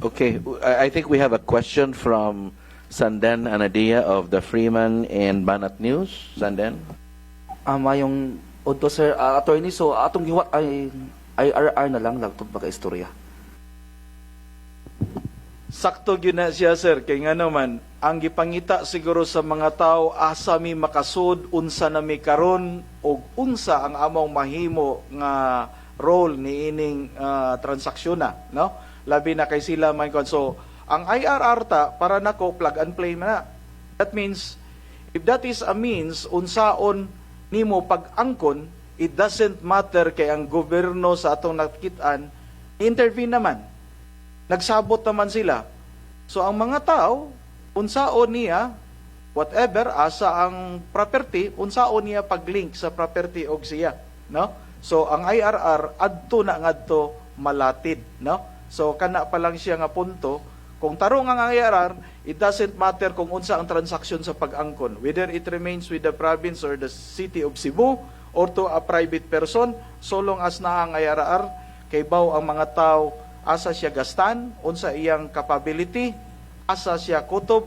[SPEAKER 1] Okay, I think we have a question from Sanden Anadia of the Freeman and Banat News. Sanden?
[SPEAKER 6] Mayong Odo, sir, attorney, so atong giwat ay IRR na lang lagtod baka istorya.
[SPEAKER 3] Sakto gyud na siya, sir, kay nga naman ang gipangita siguro sa mga tao asa mi makasud, unsa na mi karon og unsa ang among mahimo nga role ni ining transaksyon na, no? Labi na kay sila man kon. So ang IRR ta para nako plug and play man na. That means if that is a means unsaon nimo pag-angkon, it doesn't matter kay ang gobyerno sa atong nakitaan intervene naman. Nagsabot naman sila. So ang mga tao, unsaon niya, whatever, asa ang property, unsaon niya pag-link sa property og siya. No? So ang IRR, adto na ngadto malatid. No? So kana pa lang siya nga punto, kung tarong ang IRR, it doesn't matter kung unsa ang transaksyon sa pag-angkon. Whether it remains with the province or the City of Cebu or to a private person, so long as na ang IRR, kay baw ang mga tao asa siya gastan, unsa iyang capability, asa siya kutob,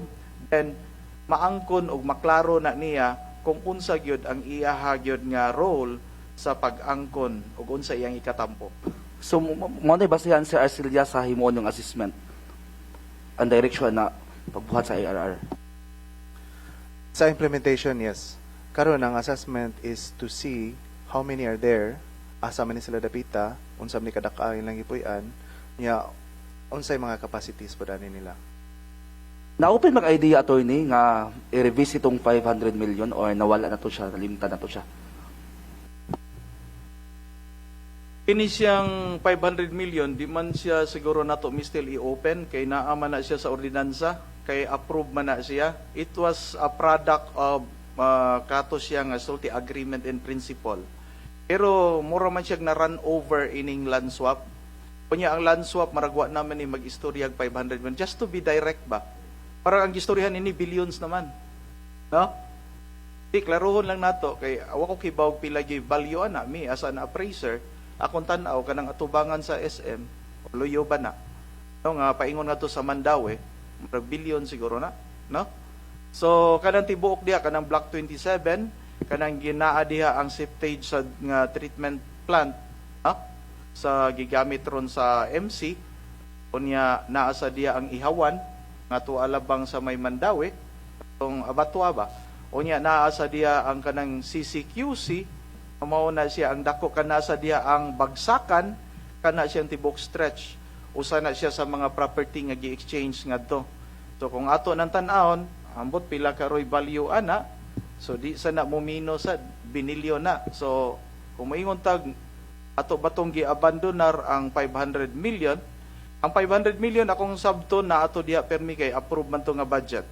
[SPEAKER 3] then maangkon og maklaro na niya kung unsa gyud ang iyaha gyud nga role sa pag-angkon ug unsa iyang ikatampo.
[SPEAKER 6] So mo na basehan sa Arcilia sa himuon yung assessment ang direction na pagbuhat sa IRR.
[SPEAKER 4] Sa implementation, yes. Karon ang assessment is to see how many are there asa man ni sila dapita, unsa man ni kadakain lang gipuy-an, nya unsay mga capacities pa dani nila.
[SPEAKER 6] Na-open mag idea, attorney, nga i-revise itong 500 million or nawala na to siya, nalimtan na to siya.
[SPEAKER 3] Kini siyang 500 million, di man siya siguro nato mistil i-open, kay naama na siya sa ordinansa, kay approve man na siya. It was a product of kato siya nga sulti agreement in principle. Pero mura man siya na run over ining land swap. Kunya ang land swap, maragwa naman ni mag-istoryag 500 million, just to be direct ba? Parang ang istoryahan ini billions naman. No? Di, klarohon lang nato, kay awa ko kibawag pila gi value ana, me as an appraiser, akong tanaw kanang atubangan sa SM luyo ba na no nga paingon nga to sa Mandawi marag billion siguro na no so kanang tibuok diha kanang block 27 kanang ginaa diha ang septage sa nga treatment plant sa gigamit ron sa MC unya naa sa diha ang ihawan nga to alabang sa may Mandawi tong abatwa ba unya naa sa diha ang kanang CCQC mao na siya ang dako kana sa diha ang bagsakan kana siyang tibok stretch usa na siya sa mga property nga gi-exchange ngadto so kung ato nang tan-awon ambot pila ka roy value ana so di sa na mumino sa binilyon na so kung maingon tag ato batong gi-abandonar ang 500 million ang 500 million akong sabto na ato diha permi kay approve man to nga budget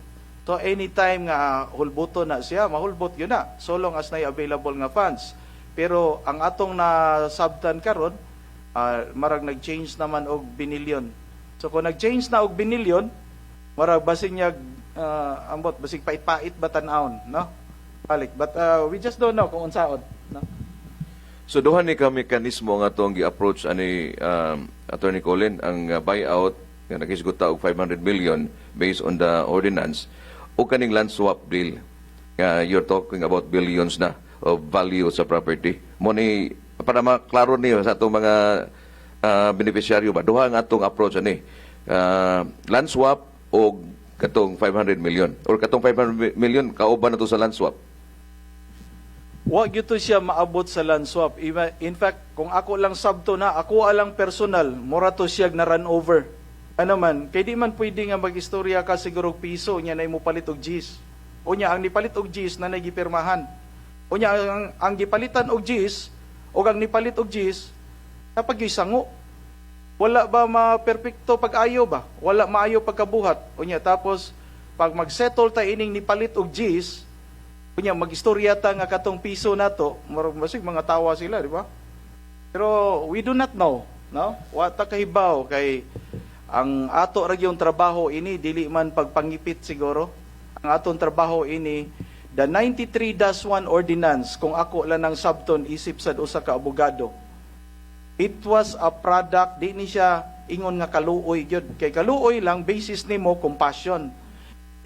[SPEAKER 3] so anytime nga hulbuto na siya mahulbot yun na so long as na available nga funds. Pero ang atong nasabtan karon marag nag-change naman og binilyon. So kung nag-change na og binilyon, marag basig niya ambot basig pait-pait ba tan-awon, no? Balik. But we just don't know kung unsaon, no?
[SPEAKER 2] So duha ni ka mekanismo nga atong gi-approach ani Attorney Colin ang buyout nga nagisgot ta og 500 million based on the ordinance o kaning land swap deal. You're talking about billions na of value sa property. Mo ni para maklaro niyo sa atong mga beneficiaryo ba duha nga atong approach ani land swap o katong 500 million or katong 500 million kauban na to sa land swap.
[SPEAKER 3] Wa gyud to siya maabot sa land swap. In fact, kung ako lang sabto na, ako alang personal, mura to siya na run over. Ano man, kay di man pwede nga mag-istorya ka siguro piso nya na imo palit og Gs. O nya ang nipalit og Gs na nagipirmahan. Unya ang gipalitan og Gs o ang nipalit og Gs kapag sango wala ba ma-perfecto pag-ayo ba wala maayo pagkabuhat unya tapos pag mag-settle ta ining nipalit og Gs unya mag-istorya ta nga katong piso nato masig mga tawa sila di ba pero we do not know no wa ta kahibaw kay ang ato ra gyung trabaho ini dili man pagpangipit siguro ang atong trabaho ini the 93-1 ordinance, kung ako lang ng sabton isip sa usa ka abogado, it was a product, di ni siya ingon nga kaluoy gyud. Kay kaluoy lang, basis nimo compassion.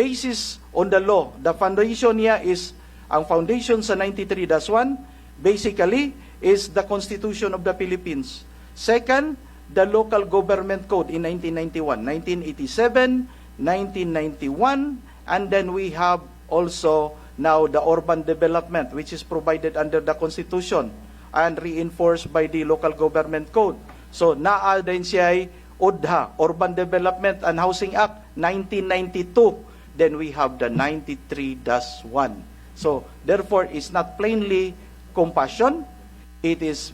[SPEAKER 3] Basis on the law, the foundation niya is, ang foundation sa 93-1, basically, is the Constitution of the Philippines. Second, the Local Government Code in 1991, 1987, 1991, and then we have also now the urban development which is provided under the Constitution and reinforced by the Local Government Code. So naa din siya UDHA, Urban Development and Housing Act 1992. Then we have the 93-1. So therefore it's not plainly compassion, it is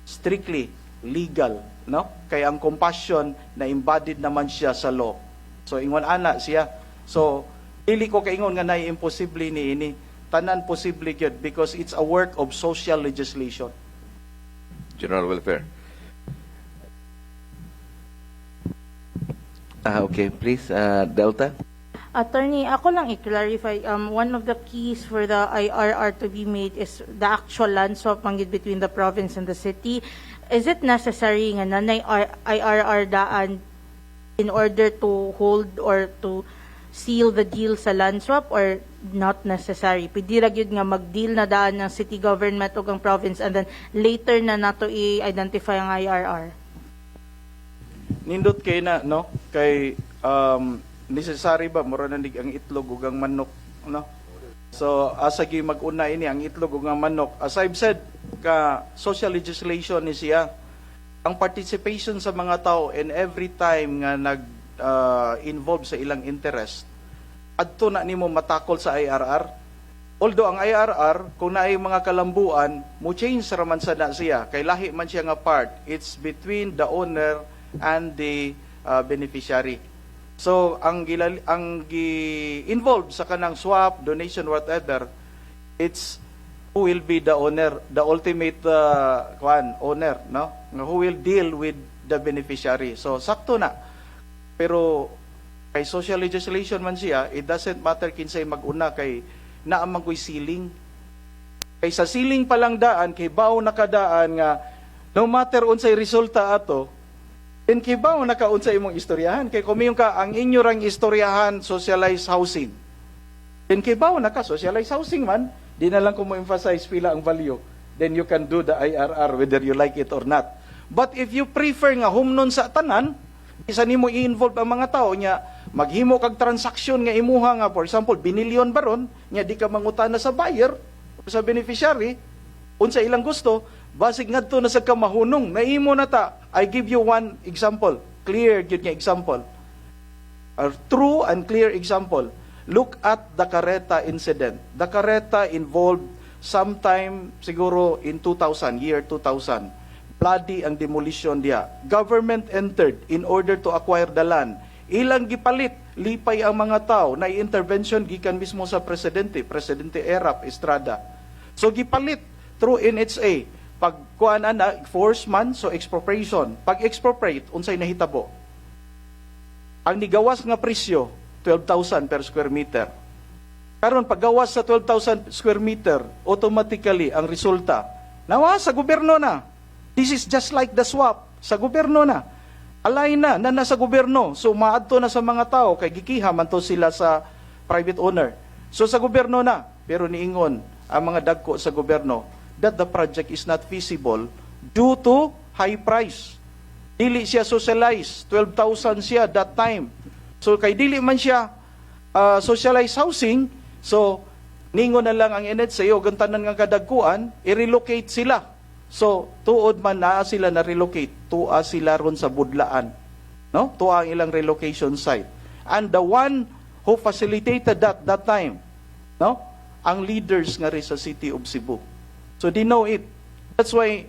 [SPEAKER 3] strictly legal, no? Kaya ang compassion na embodied naman siya sa law. So ingon ana siya. So dili ko kaingon nga nay imposible ni ini tanan posible gyud because it's a work of social legislation.
[SPEAKER 2] General welfare.
[SPEAKER 1] Okay, please, Delta.
[SPEAKER 5] Attorney, ako lang i-clarify, one of the keys for the IRR to be made is the actual land swap manggid between the province and the city. Is it necessary nga nanay IRR daan in order to hold or to seal the deal sa land swap or not necessary? Pwede ra gyud nga mag-deal na daan ng city government o ang province and then later na nato i-identify ang IRR?
[SPEAKER 3] Nindot kay na no kay necessary ba mura na ang itlog ug ang manok no. So asa gyud mag-una ini ang itlog ug ang manok. As I've said, ka social legislation ni siya. Ang participation sa mga tao and every time nga nag-involve sa ilang interest, adto na nimo matakol sa IRR. Although ang IRR, kung naay mga kalambuan, mo change raman sa na siya. Kay lahi man siya nga part. It's between the owner and the beneficiary. So, ang involved sa kanang swap, donation, whatever, it's who will be the owner, the ultimate owner, no? Who will deal with the beneficiary. So, sakto na. Pero, kay social legislation man siya, it doesn't matter kinsay mag-una kay naamang ko'y ceiling. Kay sa ceiling pa lang daan, kay bao nakadaan nga, no matter unsay resulta ato, then kay bao nakaunsa imong istoryahan. Kay kumiyon ka, ang inyo rang istoryahan, socialized housing. Then kay bao naka socialized housing man, di na lang ko mo emphasize pila ang value. Then you can do the IRR whether you like it or not. But if you prefer nga humnon sa tanan, isa nimo i-involve ang mga tao niya, maghimo kag transaksyon nga imuha nga, for example, binilyon baron, nya di ka mangutana sa buyer o sa beneficiary, unsa ilang gusto, basig ngadto na sa kamahunong, naimo na ta. I give you one example, clear gyud nga example. A true and clear example. Look at the Carreta incident. The Carreta involved sometime siguro in 2000, year 2000. Bloody ang demolition dia. Government entered in order to acquire the land. Ilang gipalit, lipay ang mga tao na intervention gikan mismo sa presidente, Presidente Erap Estrada. So gipalit through NHA. Pag kuan ana, force man, so expropriation. Pag expropriate, unsay nahitabo? Ang nigawas nga presyo, 12,000 per square meter. Karon paggawas sa 12,000 square meter, automatically ang resulta, nawa sa gobyerno na. This is just like the swap. Sa gobyerno na. Alay na nasa gobyerno. So maadto na sa mga tao, kay gikiha man to sila sa private owner. So sa gobyerno na. Pero niingon ang mga dagko sa gobyerno that the project is not feasible due to high price. Dili siya socialized. 12,000 siya that time. So kay dili man siya socialized housing, so ningon na lang ang NHA o gantanan nga kadagkuan, i-relocate sila. So, tuod man na sila na relocate, tuwa sila ron sa budlaan. No? Tuwa ang ilang relocation site. And the one who facilitated that time, no? Ang leaders nga rin sa City of Cebu. So, they know it. That's why,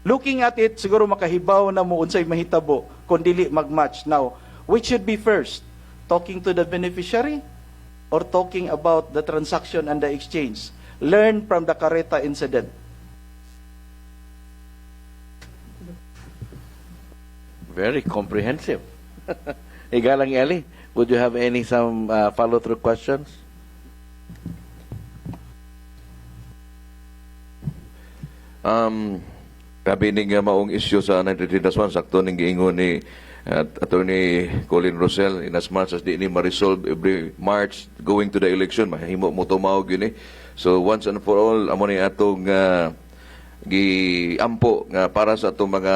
[SPEAKER 3] looking at it, siguro makahibaw na mo unsay mahitabo kung dili mag-match. Now, which should be first? Talking to the beneficiary or talking about the transaction and the exchange? Learn from the Carreta incident.
[SPEAKER 1] Very comprehensive. Igalang Eli, would you have some follow-through questions?
[SPEAKER 2] Grabe ning maong issue sa 93-1, sakto ning giingon ni Attorney Colin Rosell, in as much as di ni ma-resolve every March going to the election, mahimo mo tumawag yun eh. So once and for all, amo ni atong giampo nga para sa atong mga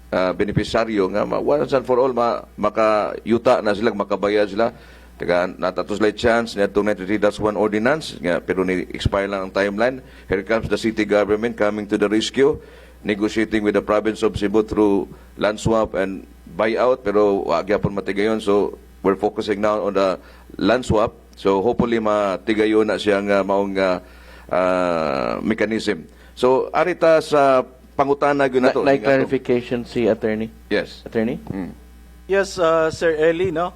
[SPEAKER 2] beneficiaryo nga once and for all makayuta na sila, makabayad sila. Taga natatos lay chance na itong 93-1 ordinance nga, pero ni-expire lang ang timeline. Here comes the city government coming to the rescue, negotiating with the province of Cebu through land swap and buyout, pero wag yapon matigayon. So we're focusing now on the land swap. So hopefully matigayon na siyang maong mechanism. So arita sa pangutana gyud nato.
[SPEAKER 1] Like clarification si attorney.
[SPEAKER 2] Yes.
[SPEAKER 1] Attorney?
[SPEAKER 3] Yes, Sir Eli, no?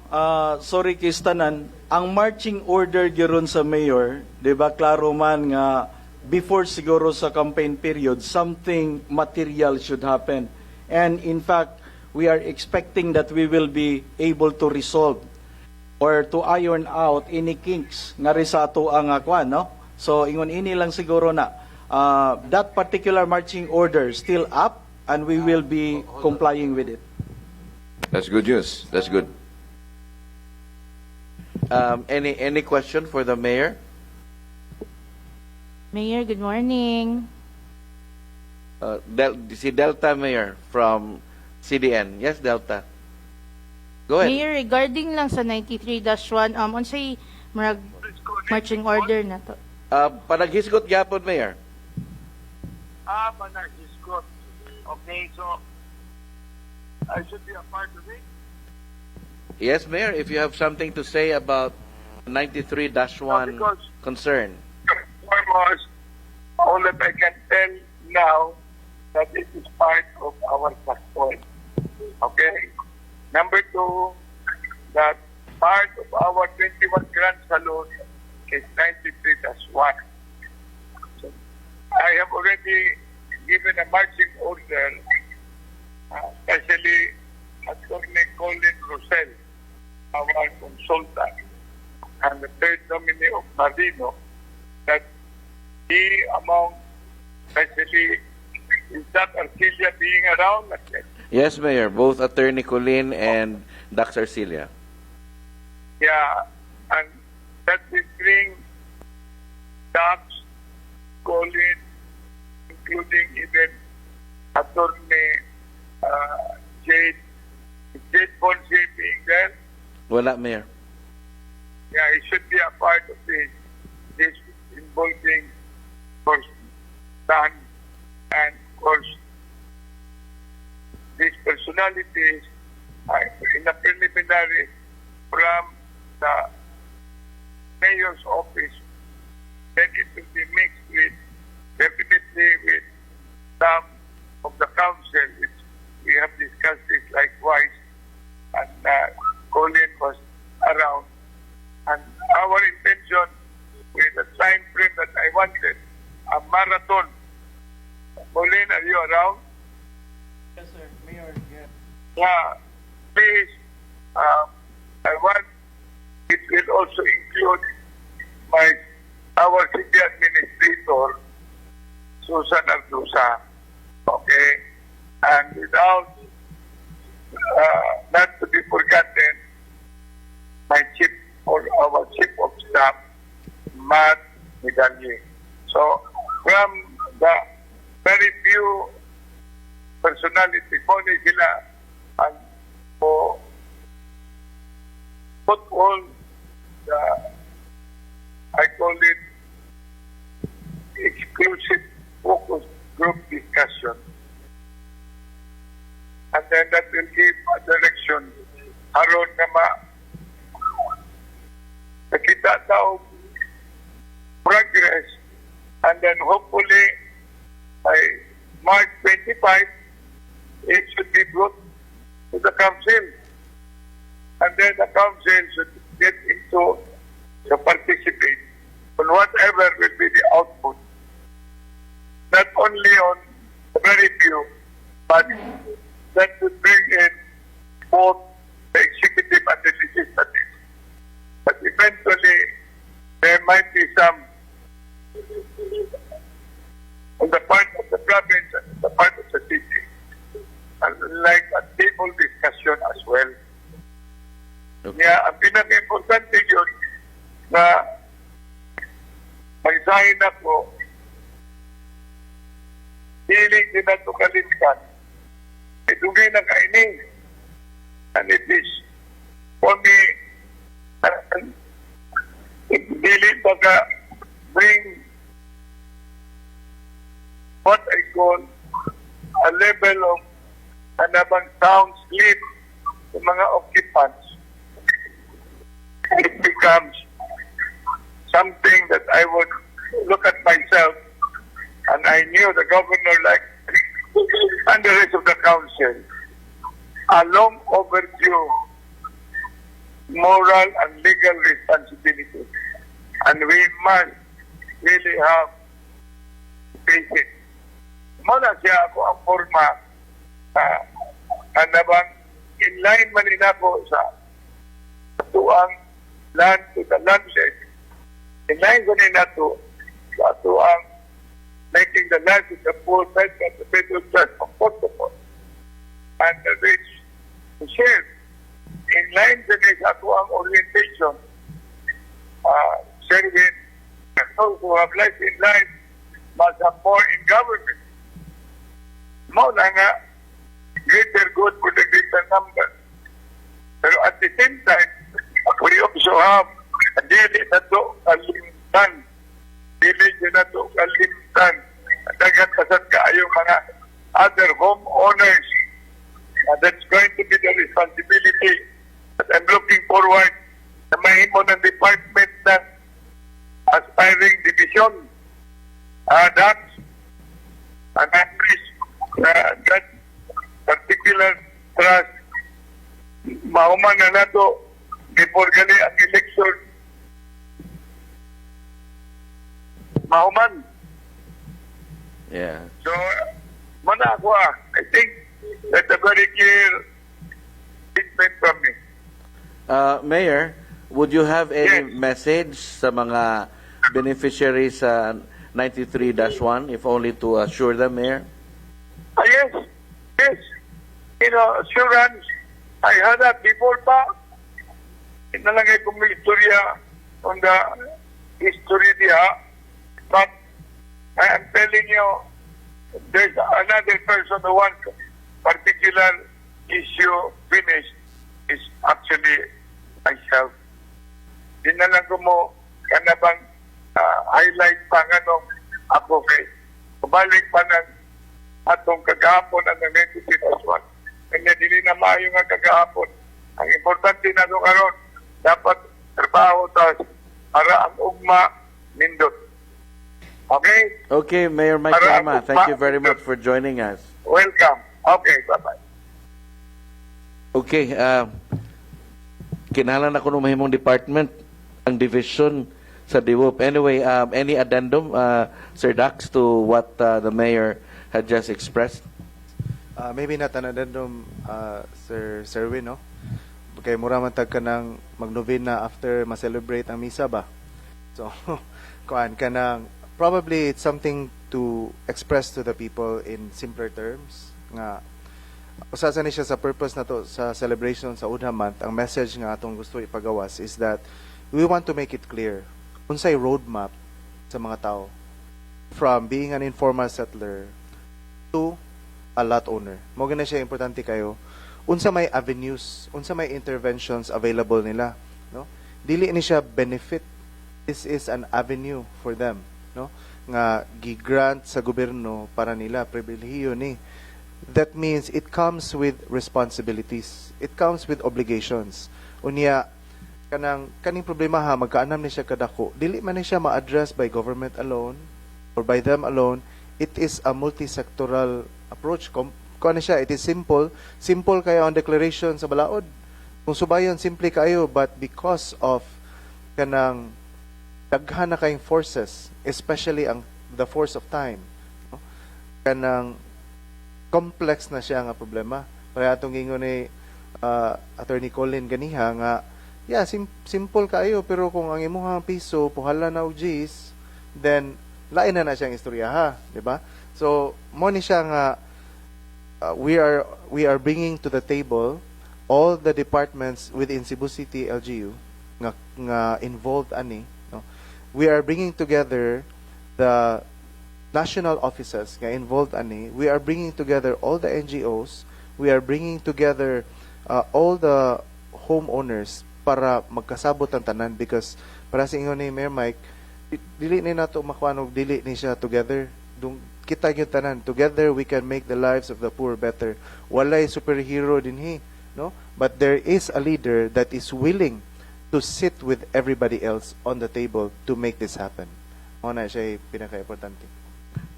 [SPEAKER 3] Sorry kistanan, ang marching order gyud sa mayor, 'di ba, klaro man nga before siguro sa campaign period, something material should happen. And in fact, we are expecting that we will be able to resolve or to iron out any kinks nga ri sa ato ang kwan, no? So ingon ini lang siguro na that particular marching order still up and we will be complying with it.
[SPEAKER 2] That's good news. That's good.
[SPEAKER 1] Any question for the mayor?
[SPEAKER 5] Mayor, good morning.
[SPEAKER 1] Si Delta Mayor from CDN. Yes, Delta. Go ahead.
[SPEAKER 5] Mayor, regarding lang sa 93-1, unsay marag marching order na to?
[SPEAKER 1] Panaghisgot gyapon, Mayor.
[SPEAKER 7] Managhisgot. Okay, so I should be a part of it.
[SPEAKER 1] Yes, Mayor, if you have something to say about 93-1
[SPEAKER 7] because-
[SPEAKER 1] concern.
[SPEAKER 7] Foremost, all that I can tell now that it is part of our passport. Okay? Number two, that part of our 21 Grand Salon is 93-1. So I have already given a marching order, especially Attorney Colin Rosell, our consultant, and the third nominee of Marino, that he among, especially, is that Arcilia being around? Like that?
[SPEAKER 1] Yes, Mayor, both Attorney Colin and Dr. Arcilia.
[SPEAKER 7] Yeah, and that will bring Dax, Colin, including even Attorney Jade, Jade Ponce being there.
[SPEAKER 1] Wala, Mayor.
[SPEAKER 7] Yeah, it should be a part of this involving, of course, Dan and, of course, these personalities in the preliminary from the mayor's office. Then it will be mixed with, definitely with some of the council, which we have discussed it likewise, and Colin was around. And our intention with the time frame that I wanted, a marathon. Colin, are you around?
[SPEAKER 3] Yes, sir. Mayor, yeah.
[SPEAKER 7] Yeah, please, I want, it will also include our city administrator, Susan Ardusa, okay? And without, not to be forgotten, my chief, or our chief of staff, Matt Medalye. So, from the very few personality ko ni sila ang po put all the, I call it, exclusive focus group discussion. And then that will give a direction aron na nakita daw progress, and then hopefully by March 25, it should be brought to the council. And then the council should get into to participate on whatever will be the output. Not only on the very few, but that would bring in both the executive and the legislative. But eventually, there might be some on the part of the province and the part of the city, and like a table discussion as well.
[SPEAKER 1] Okay.
[SPEAKER 7] Yeah, ang pinaka-importante yun na magsahin ako, hiling din na ito kalimkan. Itugay na kaining. And it is for me, dili baga bring what I call a level of anabang sound sleep sa mga occupants. It becomes something that I would look at myself, and I knew the governor, like, and the rest of the council, a long overdue moral and legal responsibility. And we must really have to face it. Muna siya ako ang forma anabang in line man nila ko sa tuang land to the landless. In line ko nila to sa tuang making the life of the poor better and the middle class comfortable. And the rich to share. In line din sa tuang orientation, serving those who have life in life must have more in government. Mauna nga, greater good for the greater number. Pero at the same time, we also have a dili na to kalimtan. Dili na to kalimtan. Dagat kasat ka mahuman na nato before gali ang election. Mahuman.
[SPEAKER 1] Yeah.
[SPEAKER 7] So, mana ako I think that's a very clear statement from me.
[SPEAKER 1] Mayor, would you have any
[SPEAKER 7] Yes.
[SPEAKER 1] message sa mga beneficiaries sa 93-1, if only to assure them, Mayor?
[SPEAKER 7] Yes, yes. Assurance, I had that before pa. Inalagay ko may istorya on the history diha. But I am telling you, there's another person who wants particular issue finished is actually myself. Dinalang ko mo kanabang highlight pa nga nung ako kay kubalik pa ng atong kagahapon ang nag-91. Kanya dili na maayo nga kagahapon. Ang importante na nung karon dapat trabaho ta para ang ugma nindot. Okay?
[SPEAKER 1] Okay, Mayor Mike
[SPEAKER 7] Para
[SPEAKER 1] Rama,
[SPEAKER 7] ako
[SPEAKER 1] thank you
[SPEAKER 7] pa-
[SPEAKER 1] very much for joining us.
[SPEAKER 7] Welcome. Okay, bye-bye.
[SPEAKER 1] Okay, kinahanglan ako ng mahimong department, ang division sa DIWUP. Anyway, any addendum, Sir Dax, to what the Mayor had just expressed?
[SPEAKER 4] Maybe not an addendum, Sir Serwin, no? Kaya mura man tag ka ng magnovena after ma-celebrate ang misa ba? So, kuan ka ng, probably it's something to express to the people in simpler terms. Nga, usasan ni siya sa purpose na to sa celebration sa Udha Month. Ang message nga atong gusto ipagawas is that we want to make it clear unsay roadmap sa mga tao from being an informal settler to a lot owner. Mo gina siya importante kayo. Unsa may avenues, unsa may interventions available nila, no? Dili ni siya benefit. This is an avenue for them, no? Nga gi-grant sa gobyerno para nila pribilehiyo ni. That means it comes with responsibilities. It comes with obligations. Unya kaning problema ha magkaanam ni siya kadako. Dili man ni siya ma-address by government alone or by them alone. It is a multi-sectoral approach. Kuan siya, it is simple. Simple kayo ang declaration sa balaod. Kung subayon, simple kayo, but because of kanang daghan na kayong forces, especially the force of time, no? Kanang complex na siya nga problema. Kaya atong gingon ni Attorney Colin ganiha nga, yeah, simple kayo, pero kung ang imuhang piso, puhala na og Gs, then lain na siyang istorya ha, di ba? So, mo ni siya nga we are bringing to the table all the departments within Cebu City LGU nga involved ani, no? We are bringing together the national offices nga involved ani. We are bringing together all the NGOs. We are bringing together all the homeowners para magkasabot ang tanan because para sa ingon ni Mayor Mike, dili ni nato makuanog dili ni siya together. Kita yung tanan, together we can make the lives of the poor better. Walay superhero dinhi, no? But there is a leader that is willing to sit with everybody else on the table to make this happen. Mo na siya pinaka-importante.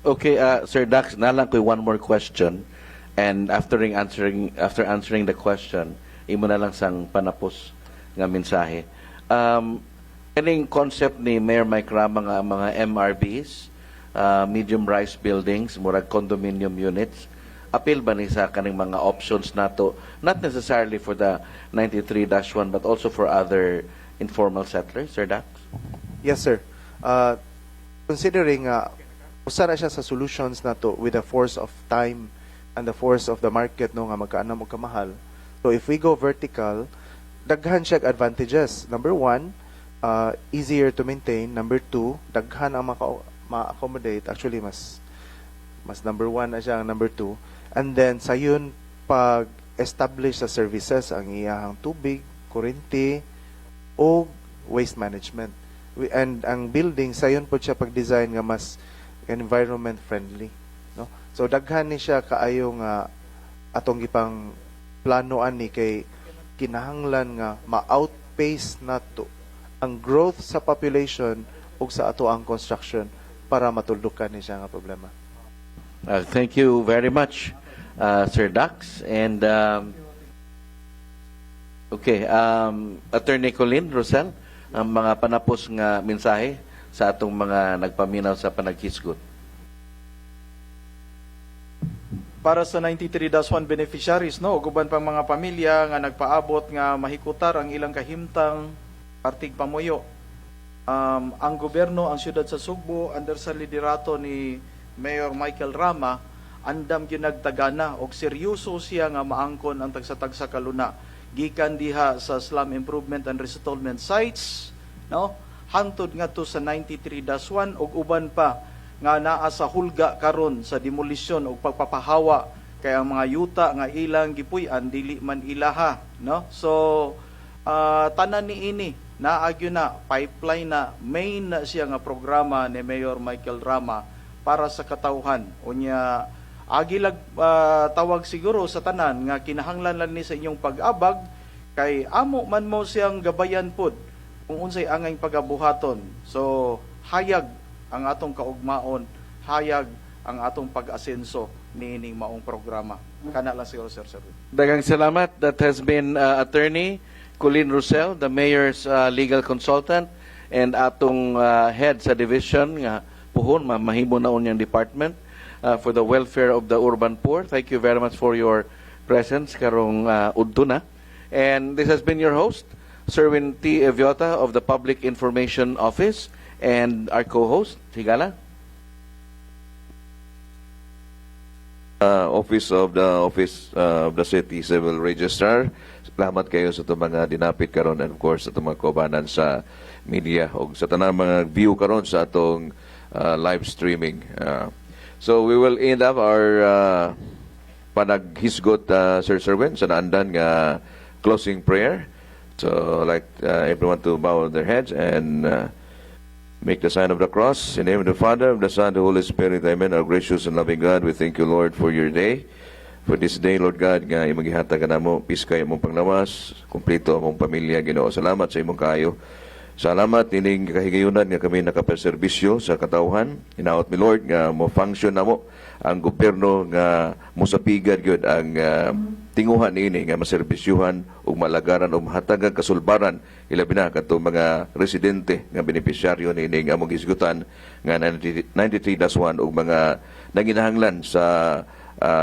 [SPEAKER 1] Okay, Sir Dax, nalang ko one more question. And after answering the question, imo na lang sang panapos nga mensahe. Kaning concept ni Mayor Mike Rama nga mga MRBs, medium-rise buildings, murag condominium units, appeal ba ni sa kaning mga options nato, not necessarily for the 93-1 but also for other informal settlers, Sir Dax?
[SPEAKER 4] Yes, sir. Considering usa na siya sa solutions nato with the force of time and the force of the market no nga magkaanam og kamahal. So if we go vertical, daghan siya advantages. Number one, easier to maintain. Number two, daghan ang ma-accommodate. Actually, mas number one na siya ang number two. And then, sayon, pag-establish sa services, ang iyahang tubig, kuryente, o waste management. And ang building, sayon po siya pag-design nga mas environment friendly. No? So, daghan ni siya kaayo nga atong gipang planoan ni kay kinahanglan nga ma-outpace nato ang growth sa population ug sa ato ang construction para matuldukan ni siya nga problema.
[SPEAKER 1] Thank you very much, Sir Dax. And Okay, Attorney Colin Rosel, ang mga panapos nga mensahe sa atong mga nagpaminaw sa panaghisgot.
[SPEAKER 3] Para sa 93-1 beneficiaries, no, guban pang mga pamilya nga nagpaabot nga mahikutar ang ilang kahimtang partig pamuyo. Ang gobyerno, ang siyudad sa Sugbo, under sa liderato ni Mayor Michael Rama, andam ginagtagana og seryoso siya nga maangkon ang tagsa-tagsa kaluna gikan diha sa slum improvement and resettlement sites, no, hantod nga to sa 93-1 ug uban pa nga naa sa hulga karon sa demolisyon ug pagpapahawa kay ang mga yuta nga ilang gipuy-an dili man ilaha, no. So tanan niini naagyo na pipeline na main na siya nga programa ni Mayor Michael Rama para sa katawhan. Unya agilag tawag siguro sa tanan nga kinahanglan lang ni sa inyong pag-abag kay amo man mo siyang gabayan pod kung unsay angay pagabuhaton. So hayag ang atong kaugmaon, hayag ang atong pag-asenso niining maong programa. Kana lang siguro, Sir.
[SPEAKER 1] Daghang salamat. That has been Attorney Colin Rosel, the Mayor's legal consultant, and atong head sa division nga puhon, mahimo na unyang department for the welfare of the urban poor. Thank you very much for your presence karong udto na. And this has been your host, Serwin T. Eviota of the Public Information Office, and our co-host, Higala.
[SPEAKER 2] Office of the City Civil Registrar. Salamat kayo sa itong mga dinapit karon, and of course sa itong mga kaubanan sa media o sa tanang mga view karon sa atong live streaming. So we will end up our panaghisgot, Sir Serwin, sa naandan nga closing prayer. So I'd like everyone to bow their heads and make the sign of the cross. In the name of the Father, of the Son, and the Holy Spirit. Amen. Our gracious and loving God, we thank you, Lord, for your day. For this day, Lord God, nga imong gihatag ka namo, piskay imong panglawas, kumpleto among pamilya, Ginoo. Salamat sa imong kaayo. Salamat ining kahigayunan nga kami nakaperserbisyo sa katawhan. Inaot mi, Lord, nga mo function namo ang gobyerno nga mosapigan gyud ang tinguhan niini nga maserbisyuhan ug malagaran ug mahatagan kasulbaran ilabi na kadto mga residente nga benepisyaryo niini nga among hisgutan nga 93-1 ug mga nanginahanglan sa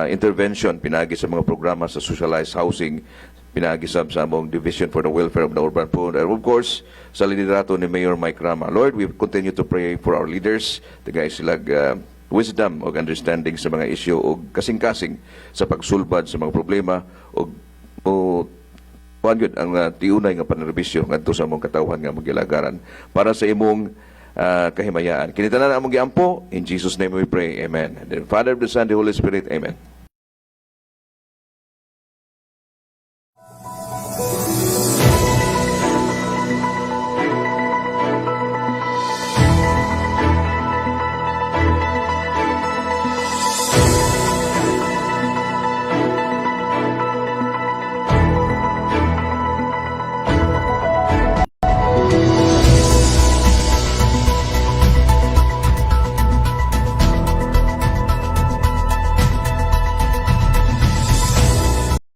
[SPEAKER 2] intervention pinagi sa mga programa sa socialized housing pinagi sa among Division for the Welfare of the Urban Poor, and of course sa liderato ni Mayor Mike Rama. Lord, we continue to pray for our leaders, tagay silag wisdom o understanding sa mga isyu o kasing-kasing sa pagsulbad sa mga problema o ang tiunay nga panerbisyo ngadto sa among katawhan nga magilagaran para sa imong kahimayaan. Kinitanan among giampo, in Jesus' name we pray. Amen. And the Father, the Son, the Holy Spirit. Amen.